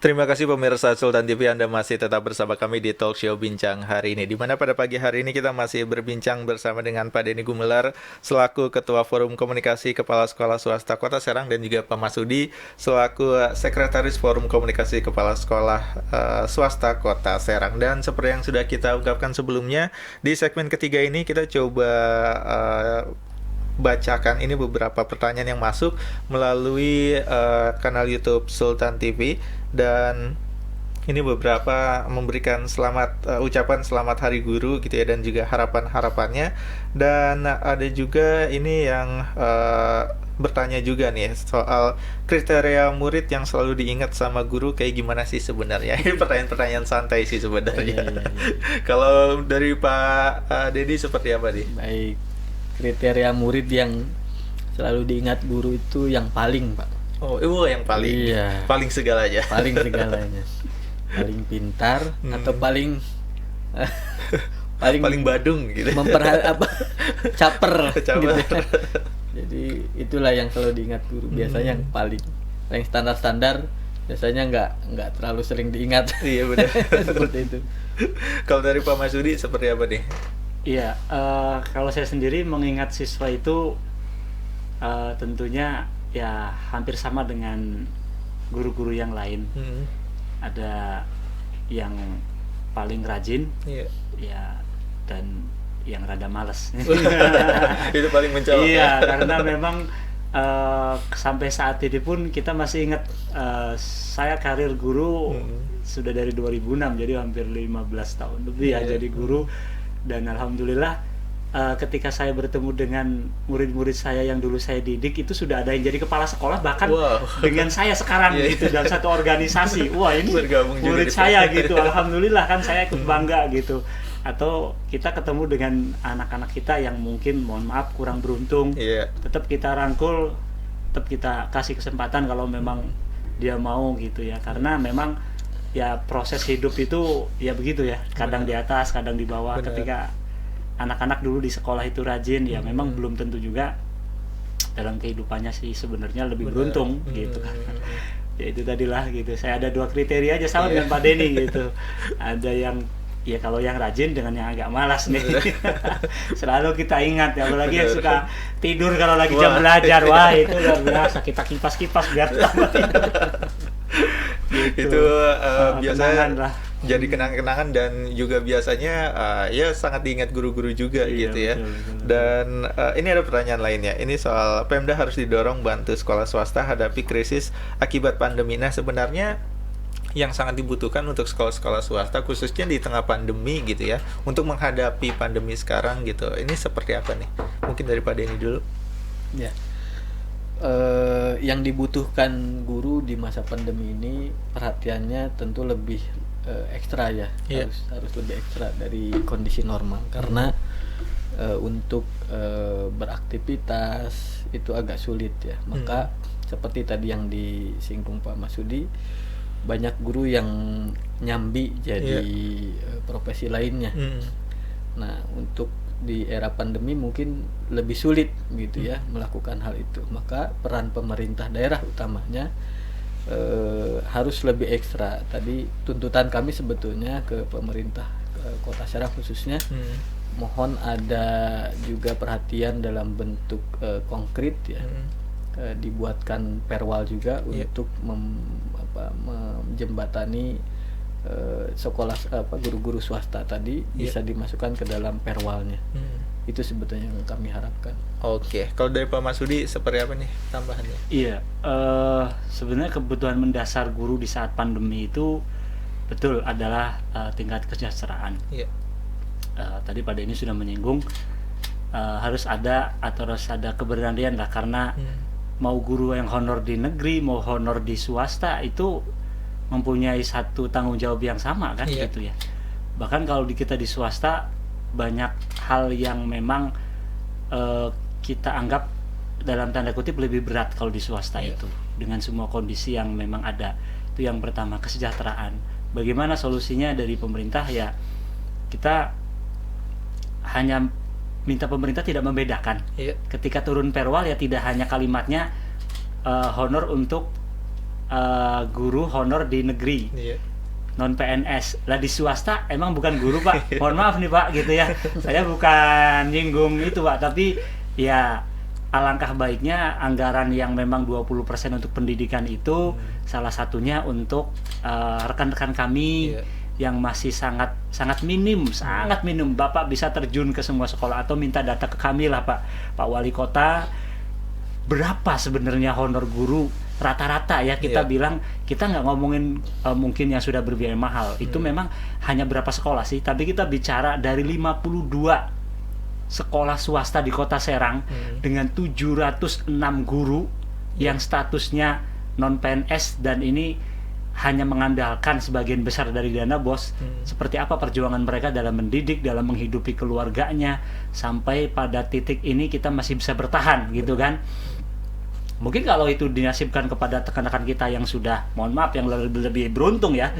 Terima kasih pemirsa Sultan TV, Anda masih tetap bersama kami di Talk Show Bincang hari ini, di mana pada pagi hari ini kita masih berbincang bersama dengan Pak Denny Gumelar selaku Ketua Forum Komunikasi Kepala Sekolah Swasta Kota Serang, dan juga Pak Masudi selaku Sekretaris Forum Komunikasi Kepala Sekolah Swasta Kota Serang. Dan seperti yang sudah kita ungkapkan sebelumnya, di segmen ketiga ini kita coba bacakan ini beberapa pertanyaan yang masuk melalui kanal YouTube Sultan TV, dan ini beberapa memberikan ucapan selamat Hari Guru gitu ya, dan juga harapan-harapannya. Dan ada juga ini yang bertanya juga nih soal kriteria murid yang selalu diingat sama guru kayak gimana sih sebenarnya. Ini pertanyaan-pertanyaan santai sih sebenarnya. Iya. Kalau dari Pak Dedi seperti apa nih? Baik, kriteria murid yang selalu diingat guru itu yang paling, Pak. Oh, yang paling, Iya. paling segalanya. Paling segalanya. Paling pintar atau paling Paling badung gitu. caper. Caper. Gitu. Jadi itulah yang selalu diingat guru. Biasanya yang paling standar-standar, biasanya nggak terlalu sering diingat. Iya, benar. Seperti itu. Kalau dari Pak Masudi seperti apa nih? Iya, kalau saya sendiri mengingat siswa itu tentunya ya hampir sama dengan guru-guru yang lain. Ada yang paling rajin, Iya. ya, dan yang rada malas. Itu paling mencolok. Iya, ya. karena memang sampai saat ini pun kita masih ingat, saya karir guru sudah dari 2006, jadi hampir 15 tahun lebih ya Iya. jadi guru. Dan alhamdulillah ketika saya bertemu dengan murid-murid saya yang dulu saya didik, itu sudah ada yang jadi kepala sekolah bahkan Wow. dengan saya sekarang Iya. gitu, dalam satu organisasi. Wah, ini Bergabung juga murid di saya sana. gitu. Alhamdulillah kan saya ikut bangga gitu. Atau kita ketemu dengan anak-anak kita yang mungkin mohon maaf kurang beruntung, Iya. tetap kita rangkul, tetap kita kasih kesempatan kalau memang dia mau gitu ya. Karena memang ya proses hidup itu ya begitu ya, kadang di atas, kadang di bawah. Benar. Ketika anak-anak dulu di sekolah itu rajin, ya memang belum tentu juga dalam kehidupannya sih sebenarnya lebih Benar. beruntung gitu kan. Ya itu tadilah gitu. Saya ada 2 kriteria aja sama Iya. dengan Pak Denny gitu. Ada yang ya kalau yang rajin dengan yang agak malas nih. Selalu kita ingat ya, apalagi yang suka tidur kalau lagi jam Wah. belajar. Wah, itu luar biasa, kita kipas-kipas biar tambah tidur. Gitu. Itu kenangan biasanya lah. jadi kenang-kenangan, dan juga biasanya ya sangat diingat guru-guru juga Iya, gitu ya. betul. Dan ini ada pertanyaan lainnya. Ini soal Pemda harus didorong bantu sekolah swasta hadapi krisis akibat pandemi. Nah, sebenarnya yang sangat dibutuhkan untuk sekolah-sekolah swasta khususnya di tengah pandemi gitu ya, untuk menghadapi pandemi sekarang gitu. Ini seperti apa nih? Mungkin dari Pak Denny dulu. Ya. Yang dibutuhkan guru di masa pandemi ini perhatiannya tentu lebih ekstra ya. Iya. Harus lebih ekstra dari kondisi normal, karena untuk beraktivitas itu agak sulit ya. Maka seperti tadi yang disinggung Pak Masudi, banyak guru yang nyambi jadi profesi lainnya. Nah, untuk di era pandemi mungkin lebih sulit gitu ya melakukan hal itu. Maka peran pemerintah daerah utamanya harus lebih ekstra. Tadi tuntutan kami sebetulnya ke pemerintah Kota Serang khususnya, mohon ada juga perhatian dalam bentuk konkret ya. Dibuatkan perwal juga untuk menjembatani sekolah guru-guru swasta tadi bisa dimasukkan ke dalam perwalnya. Itu sebetulnya yang kami harapkan. Oke, kalau dari Pak Masudi seperti apa nih tambahannya? Iya, sebenarnya kebutuhan mendasar guru di saat pandemi itu betul adalah tingkat kesejahteraan. Iya. Tadi Pak Denny sudah menyinggung harus ada keberanian lah, karena mau guru yang honor di negeri mau honor di swasta itu mempunyai satu tanggung jawab yang sama kan. Iya. Gitu ya. Bahkan kalau kita di swasta banyak hal yang memang kita anggap dalam tanda kutip lebih berat kalau di swasta itu, dengan semua kondisi yang memang ada. Itu yang pertama, kesejahteraan. Bagaimana solusinya dari pemerintah ya, kita hanya minta pemerintah tidak membedakan. Ketika turun perwal ya tidak hanya kalimatnya honor untuk guru honor di negeri, Iya. non PNS. Lah di swasta emang bukan guru Pak, mohon maaf nih Pak gitu ya, saya bukan nyinggung itu Pak, tapi ya alangkah baiknya anggaran yang memang 20% untuk pendidikan itu salah satunya untuk rekan-rekan kami Iya. yang masih sangat minim, sangat minim. Bapak bisa terjun ke semua sekolah atau minta data ke kami lah Pak Wali Kota, berapa sebenarnya honor guru rata-rata ya, kita Iya. bilang, kita nggak ngomongin mungkin yang sudah berbiaya mahal, itu memang hanya berapa sekolah sih, tapi kita bicara dari 52 sekolah swasta di Kota Serang dengan 706 guru yang statusnya non PNS, dan ini hanya mengandalkan sebagian besar dari dana BOS. Seperti apa perjuangan mereka dalam mendidik, dalam menghidupi keluarganya, sampai pada titik ini kita masih bisa bertahan gitu kan. Mungkin kalau itu dinasibkan kepada rekan-rekan kita yang sudah, mohon maaf, yang lebih beruntung ya,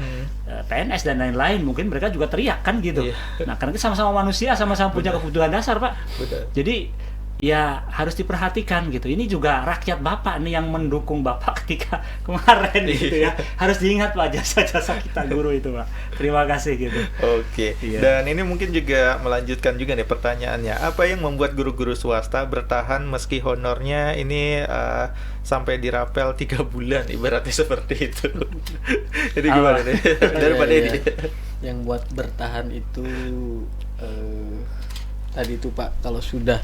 PNS dan lain-lain, mungkin mereka juga teriak kan gitu. Iya. Nah, karena kita sama-sama manusia, sama-sama punya kebutuhan dasar Pak. Betul. Jadi ya harus diperhatikan gitu. Ini juga rakyat Bapak nih yang mendukung Bapak ketika kemarin gitu ya. Harus diingat Pak, jasa-jasa kita guru itu Pak. Terima kasih gitu. Oke. Iya. Dan ini mungkin juga melanjutkan juga nih pertanyaannya. Apa yang membuat guru-guru swasta bertahan meski honornya ini sampai dirapel 3 bulan, ibaratnya seperti itu. Jadi gimana nih? Daripada Iya, ini. iya. Yang buat bertahan itu tadi itu Pak, kalau sudah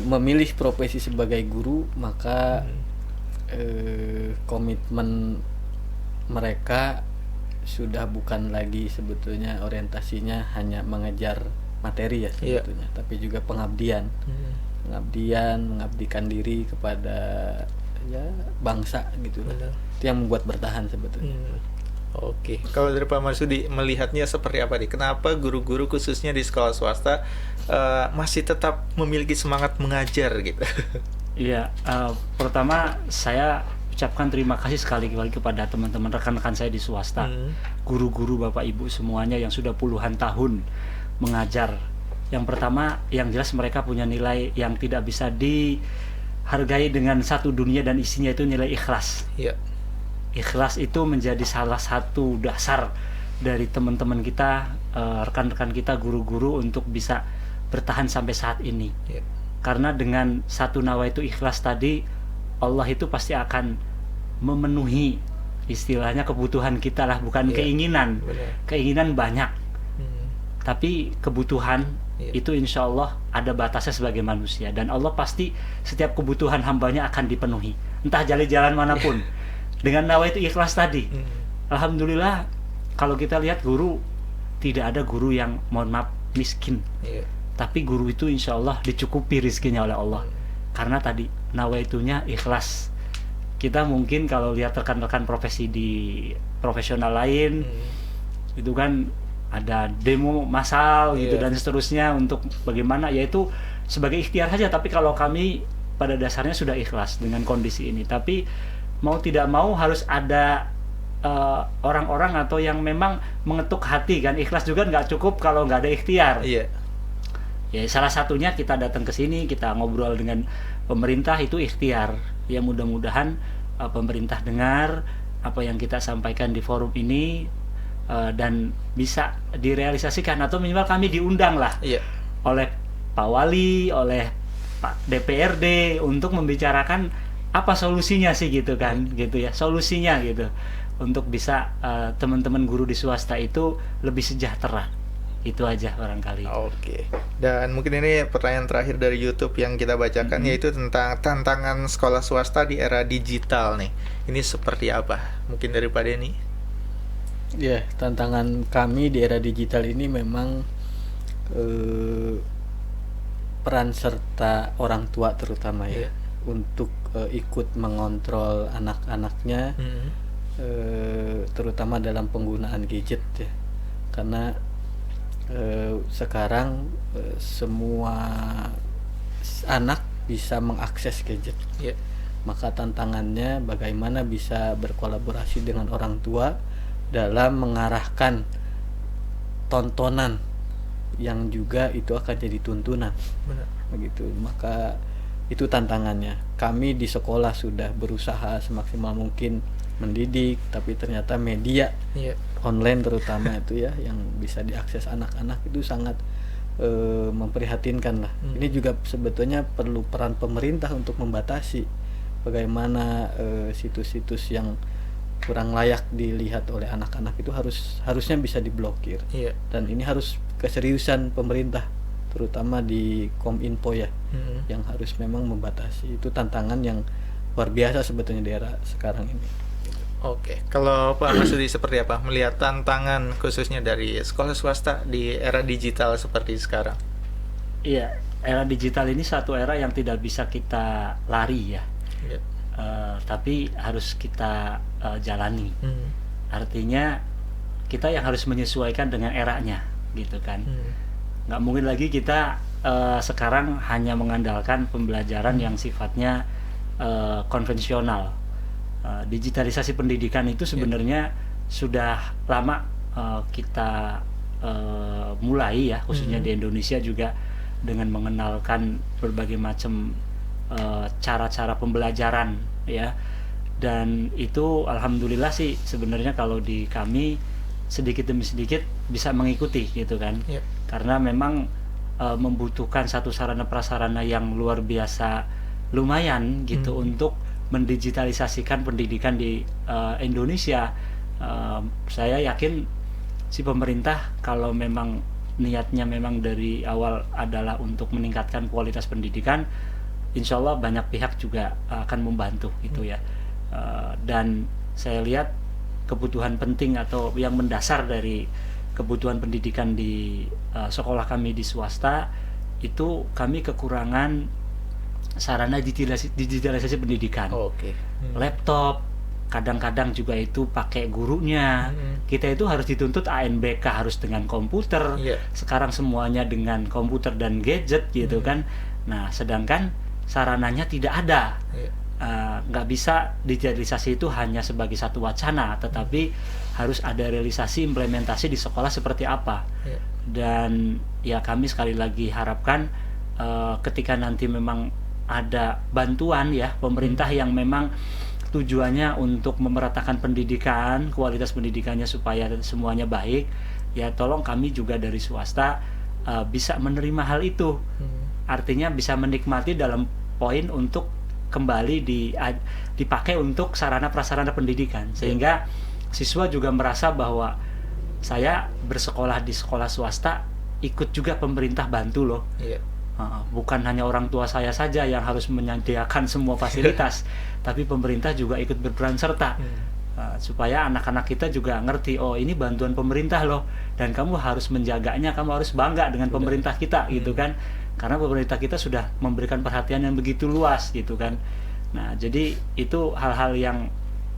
memilih profesi sebagai guru, maka komitmen mereka sudah bukan lagi sebetulnya orientasinya hanya mengejar materi ya Iya. sebetulnya, tapi juga pengabdian, mengabdikan diri kepada ya bangsa gitu. Benar. Itu yang membuat bertahan sebetulnya. Oke, kalau dari Pak Marsudi melihatnya seperti apa nih? Kenapa guru-guru khususnya di sekolah swasta masih tetap memiliki semangat mengajar gitu? Iya, pertama saya ucapkan terima kasih sekali lagi kepada teman-teman rekan-rekan saya di swasta, guru-guru Bapak Ibu semuanya yang sudah puluhan tahun mengajar. Yang pertama, yang jelas mereka punya nilai yang tidak bisa dihargai dengan satu dunia dan isinya, itu nilai ikhlas. Iya. Ikhlas itu menjadi salah satu dasar dari teman-teman kita, rekan-rekan kita, guru-guru untuk bisa bertahan sampai saat ini. Iya. Karena dengan satu nawaitu ikhlas tadi, Allah itu pasti akan memenuhi istilahnya kebutuhan kita lah, bukan Iya. keinginan. Benar. Keinginan banyak, tapi kebutuhan Iya. itu insya Allah ada batasnya sebagai manusia, dan Allah pasti setiap kebutuhan hambanya akan dipenuhi, entah jalan manapun. Dengan nawaitu ikhlas tadi, alhamdulillah, kalau kita lihat guru, tidak ada guru yang mohon maaf miskin, Iya. tapi guru itu insya Allah dicukupi rizkinya oleh Allah, karena tadi nawaitunya ikhlas. Kita mungkin kalau lihat rekan-rekan profesi di profesional lain, itu kan ada demo massal gitu Iya. dan seterusnya, untuk bagaimana, yaitu sebagai ikhtiar saja. Tapi kalau kami pada dasarnya sudah ikhlas dengan kondisi ini, tapi mau tidak mau harus ada orang-orang atau yang memang mengetuk hati kan. Ikhlas juga nggak cukup kalau nggak ada ikhtiar. Iya. Ya salah satunya kita datang ke sini, kita ngobrol dengan pemerintah, itu ikhtiar. Ya mudah-mudahan pemerintah dengar apa yang kita sampaikan di forum ini, dan bisa direalisasikan, atau minimal kami diundang lah Iya. oleh Pak Wali, oleh Pak DPRD untuk membicarakan apa solusinya sih gitu kan, gitu ya, solusinya gitu, untuk bisa teman-teman guru di swasta itu lebih sejahtera. Itu aja barangkali. Oke. Dan mungkin ini pertanyaan terakhir dari YouTube yang kita bacakan, yaitu tentang tantangan sekolah swasta di era digital nih. Ini seperti apa? Mungkin dari Pak Denny. Ya, tantangan kami di era digital ini memang peran serta orang tua terutama ya, Iya. untuk ikut mengontrol anak-anaknya, terutama dalam penggunaan gadget ya. Karena sekarang semua anak bisa mengakses gadget. Iya. Maka tantangannya bagaimana bisa berkolaborasi dengan orang tua dalam mengarahkan tontonan yang juga itu akan jadi tuntunan. Benar. Begitu. Maka Itu tantangannya. Kami di sekolah sudah berusaha semaksimal mungkin mendidik, tapi ternyata media online terutama itu ya yang bisa diakses anak-anak itu sangat memprihatinkan lah. Ini juga sebetulnya perlu peran pemerintah untuk membatasi bagaimana situs-situs yang kurang layak dilihat oleh anak-anak itu harusnya bisa diblokir. Dan ini harus keseriusan pemerintah, terutama di Kominfo ya, yang harus memang membatasi. Itu tantangan yang luar biasa sebetulnya di era sekarang ini. Oke, kalau Pak Masudi seperti apa melihat tantangan khususnya dari sekolah swasta di era digital seperti sekarang? Iya, era digital ini satu era yang tidak bisa kita lari ya, tapi harus kita jalani. Artinya kita yang harus menyesuaikan dengan eranya, gitu kan. Nggak mungkin lagi kita sekarang hanya mengandalkan pembelajaran yang sifatnya konvensional. Digitalisasi pendidikan itu sebenarnya sudah lama kita mulai ya, khususnya di Indonesia juga dengan mengenalkan berbagai macam cara-cara pembelajaran ya, dan itu alhamdulillah sih sebenarnya kalau di kami sedikit demi sedikit bisa mengikuti gitu kan, karena memang membutuhkan satu sarana prasarana yang luar biasa lumayan gitu untuk mendigitalisasikan pendidikan di Indonesia. Saya yakin si pemerintah kalau memang niatnya memang dari awal adalah untuk meningkatkan kualitas pendidikan, insya Allah banyak pihak juga akan membantu gitu ya. Dan saya lihat kebutuhan penting atau yang mendasar dari kebutuhan pendidikan di sekolah kami di swasta itu kami kekurangan sarana digitalisasi pendidikan. Laptop kadang-kadang juga itu pakai gurunya. Kita itu harus dituntut ANBK harus dengan komputer. Sekarang semuanya dengan komputer dan gadget gitu kan. Nah, sedangkan sarananya tidak ada. Nggak bisa digitalisasi itu hanya sebagai satu wacana, tetapi harus ada realisasi implementasi di sekolah seperti apa. Dan ya kami sekali lagi harapkan ketika nanti memang ada bantuan ya pemerintah yang memang tujuannya untuk memeratakan pendidikan, kualitas pendidikannya supaya semuanya baik, ya tolong kami juga dari swasta bisa menerima hal itu. Artinya bisa menikmati dalam poin untuk kembali dipakai untuk sarana prasarana pendidikan, sehingga siswa juga merasa bahwa saya bersekolah di sekolah swasta ikut juga pemerintah bantu loh. Bukan hanya orang tua saya saja yang harus menyediakan semua fasilitas, tapi pemerintah juga ikut berperan serta, supaya anak-anak kita juga ngerti, oh ini bantuan pemerintah loh, dan kamu harus menjaganya, kamu harus bangga dengan pemerintah kita gitu kan, karena pemerintah kita sudah memberikan perhatian yang begitu luas gitu kan. Nah, jadi itu hal-hal yang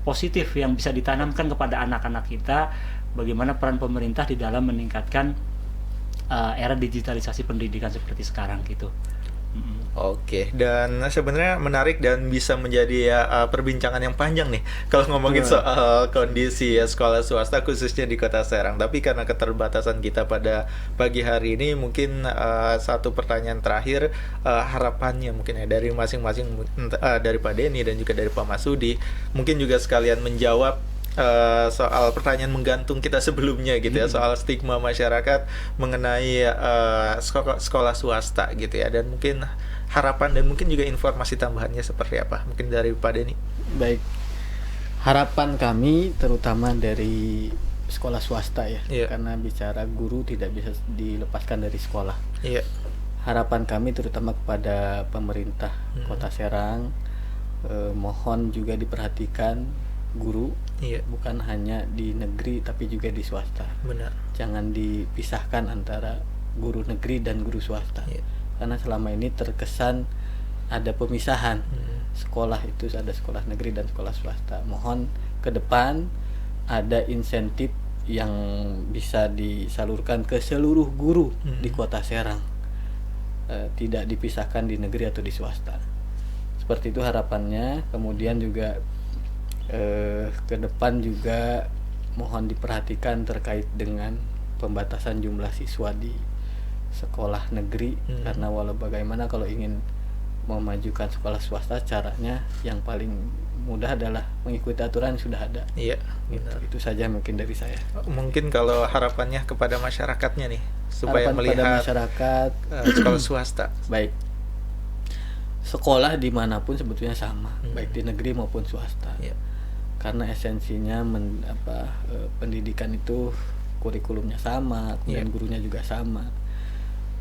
positif yang bisa ditanamkan kepada anak-anak kita, bagaimana peran pemerintah di dalam meningkatkan era digitalisasi pendidikan seperti sekarang gitu. Oke, dan sebenarnya menarik dan bisa menjadi perbincangan yang panjang nih kalau ngomongin soal kondisi sekolah swasta khususnya di Kota Serang. Tapi karena keterbatasan kita pada pagi hari ini, mungkin satu pertanyaan terakhir, harapannya mungkin ya dari masing-masing, dari Pak Denny dan juga dari Pak Masudi, mungkin juga sekalian menjawab soal pertanyaan menggantung kita sebelumnya gitu ya, soal stigma masyarakat mengenai sekolah swasta gitu ya, dan mungkin harapan dan mungkin juga informasi tambahannya seperti apa, mungkin dari Pak Denny. Baik, harapan kami terutama dari sekolah swasta ya, karena bicara guru tidak bisa dilepaskan dari sekolah. Harapan kami terutama kepada pemerintah Kota Serang, mohon juga diperhatikan guru, bukan hanya di negeri tapi juga di swasta. Jangan dipisahkan antara guru negeri dan guru swasta, karena selama ini terkesan ada pemisahan. Sekolah itu ada sekolah negeri dan sekolah swasta. Mohon ke depan ada insentif yang bisa disalurkan ke seluruh guru di Kota Serang, tidak dipisahkan di negeri atau di swasta. Seperti itu harapannya. Kemudian juga ke depan juga mohon diperhatikan terkait dengan pembatasan jumlah siswa di sekolah negeri, karena walau bagaimana kalau ingin memajukan sekolah swasta, caranya yang paling mudah adalah mengikuti aturan yang sudah ada. Iya, Gitu. benar. Itu saja mungkin dari saya. Mungkin kalau harapannya kepada masyarakatnya nih, supaya Harapan pada melihat masyarakat, sekolah swasta. baik sekolah dimanapun sebetulnya sama, baik di negeri maupun swasta. Iya. Karena esensinya pendidikan itu kurikulumnya sama, kemudian Iya. gurunya juga sama.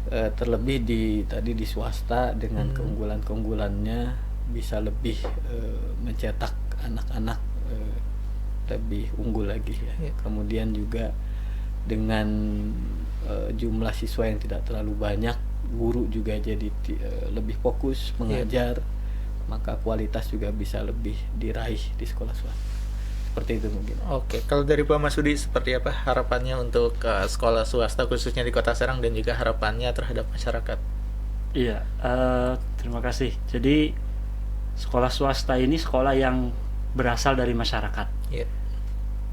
Terlebih tadi di swasta dengan keunggulan-keunggulannya bisa lebih mencetak anak-anak lebih unggul lagi ya. Iya. Kemudian juga dengan jumlah siswa yang tidak terlalu banyak, guru juga jadi lebih fokus mengajar, maka kualitas juga bisa lebih diraih di sekolah swasta. Seperti itu mungkin. Oke, kalau dari Pak Masudi seperti apa harapannya untuk sekolah swasta khususnya di Kota Serang dan juga harapannya terhadap masyarakat? Iya, terima kasih. Jadi sekolah swasta ini sekolah yang berasal dari masyarakat. Iya.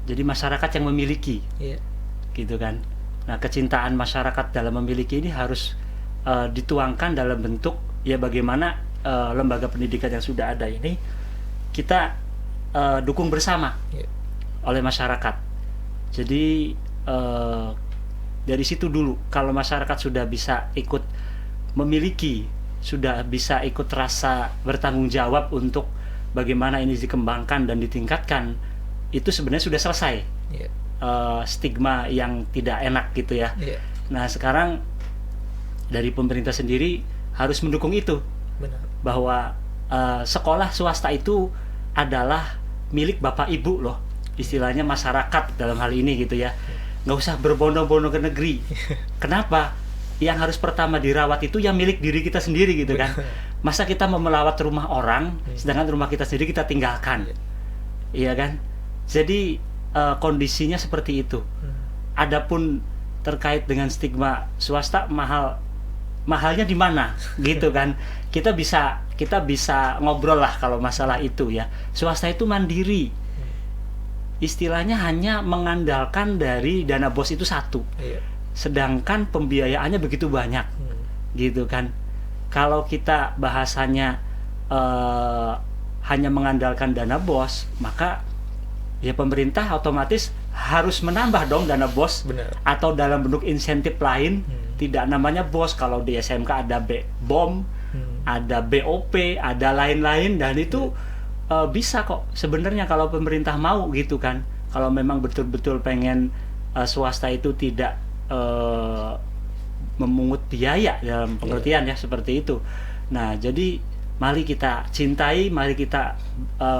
Jadi masyarakat yang memiliki, Iya. gitu kan. Nah, kecintaan masyarakat dalam memiliki ini harus dituangkan dalam bentuk ya bagaimana lembaga pendidikan yang sudah ada ini kita dukung bersama Iya. oleh masyarakat. Jadi dari situ dulu, kalau masyarakat sudah bisa ikut memiliki, sudah bisa ikut rasa bertanggung jawab untuk bagaimana ini dikembangkan dan ditingkatkan, itu sebenarnya sudah selesai Iya. stigma yang tidak enak gitu ya. Iya. Nah, sekarang dari pemerintah sendiri harus mendukung itu, Benar. bahwa sekolah swasta itu adalah milik bapak ibu loh, istilahnya masyarakat dalam hal ini gitu ya. Nggak usah berbondong-bondong ke negeri. Kenapa? Yang harus pertama dirawat itu yang milik diri kita sendiri gitu kan. Masa kita mau melawat rumah orang sedangkan rumah kita sendiri kita tinggalkan, iya kan? Jadi kondisinya seperti itu. Adapun terkait dengan stigma swasta mahalnya di mana gitu kan, kita bisa ngobrol lah kalau masalah itu ya. Swasta itu mandiri, istilahnya hanya mengandalkan dari dana bos itu satu, Iya. sedangkan pembiayaannya begitu banyak gitu kan. Kalau kita bahasanya hanya mengandalkan dana bos, maka ya pemerintah otomatis harus menambah dong dana bos. Benar. Atau dalam bentuk insentif lain. Tidak namanya bos, kalau di SMK ada BOM, ada BOP, ada lain-lain, dan itu bisa kok sebenarnya kalau pemerintah mau gitu kan. Kalau memang betul-betul pengen swasta itu tidak memungut biaya dalam pengertian ya seperti itu. Nah, jadi mari kita cintai, mari kita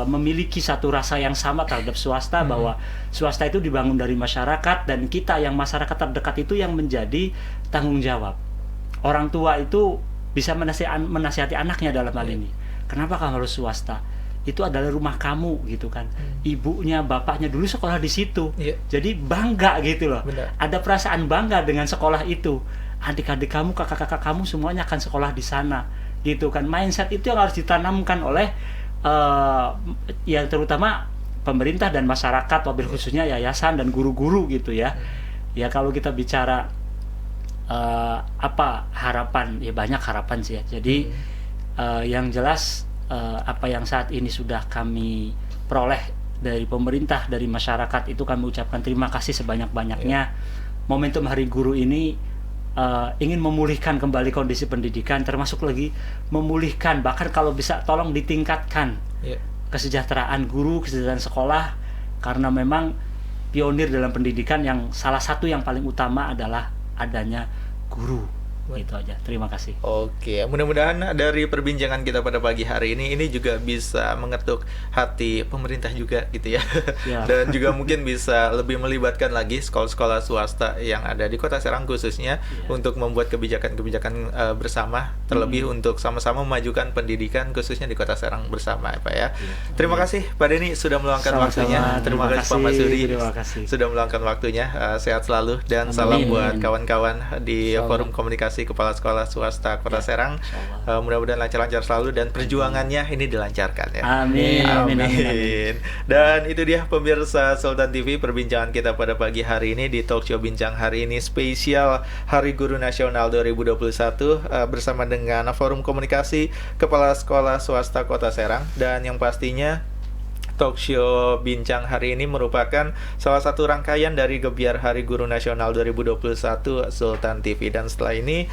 memiliki satu rasa yang sama terhadap swasta, bahwa swasta itu dibangun dari masyarakat, dan kita yang masyarakat terdekat itu yang menjadi tanggung jawab. Orang tua itu bisa menasihati anaknya dalam hal ini. Kenapa kamu harus swasta? Itu adalah rumah kamu gitu kan. Ibunya, bapaknya dulu sekolah di situ. Iya. Jadi bangga gitu loh. Benar. Ada perasaan bangga dengan sekolah itu. Adik-adik kamu, kakak-kakak kamu semuanya akan sekolah di sana. Gitu kan. Mindset itu yang harus ditanamkan oleh ya terutama pemerintah dan masyarakat, wabil khususnya yayasan dan guru-guru gitu ya. Ya kalau kita bicara apa harapan, ya banyak harapan sih ya. Jadi yang jelas apa yang saat ini sudah kami peroleh dari pemerintah, dari masyarakat, itu kami ucapkan terima kasih sebanyak-banyaknya. Momentum Hari Guru ini ingin memulihkan kembali kondisi pendidikan, termasuk lagi memulihkan, bahkan kalau bisa tolong ditingkatkan kesejahteraan guru, kesejahteraan sekolah, karena memang pionir dalam pendidikan yang salah satu yang paling utama adalah adanya guru. Itu aja. Terima kasih. Oke, mudah-mudahan dari perbincangan kita pada pagi hari ini juga bisa mengetuk hati pemerintah juga gitu ya. Dan juga mungkin bisa lebih melibatkan lagi sekolah-sekolah swasta yang ada di Kota Serang khususnya untuk membuat kebijakan-kebijakan bersama, terlebih untuk sama-sama memajukan pendidikan khususnya di Kota Serang bersama ya Pak ya. Terima kasih Pak Denny sudah meluangkan waktunya. Terima kasih Pak Masudi sudah meluangkan waktunya. Sehat selalu dan salam buat kawan-kawan di Forum Komunikasi kasih Kepala Sekolah Swasta Kota Serang. Mudah-mudahan lancar-lancar selalu dan perjuangannya ini dilancarkan ya. Amin. Amin. Dan itu dia pemirsa Sultan TV, perbincangan kita pada pagi hari ini di Talk Show Bincang hari ini spesial Hari Guru Nasional 2021 bersama dengan Forum Komunikasi Kepala Sekolah Swasta Kota Serang. Dan yang pastinya Talk Show Bincang hari ini merupakan salah satu rangkaian dari Gebiar Hari Guru Nasional 2021 Sultan TV. Dan setelah ini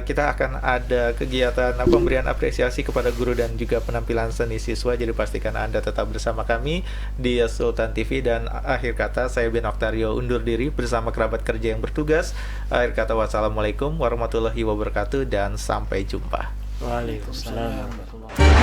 kita akan ada kegiatan pemberian apresiasi kepada guru dan juga penampilan seni siswa. Jadi pastikan Anda tetap bersama kami di Sultan TV. Dan akhir kata, saya Ben Oktario undur diri bersama kerabat kerja yang bertugas. Akhir kata, wassalamualaikum warahmatullahi wabarakatuh dan sampai jumpa. Waalaikumsalam warahmatullahi wabarakatuh.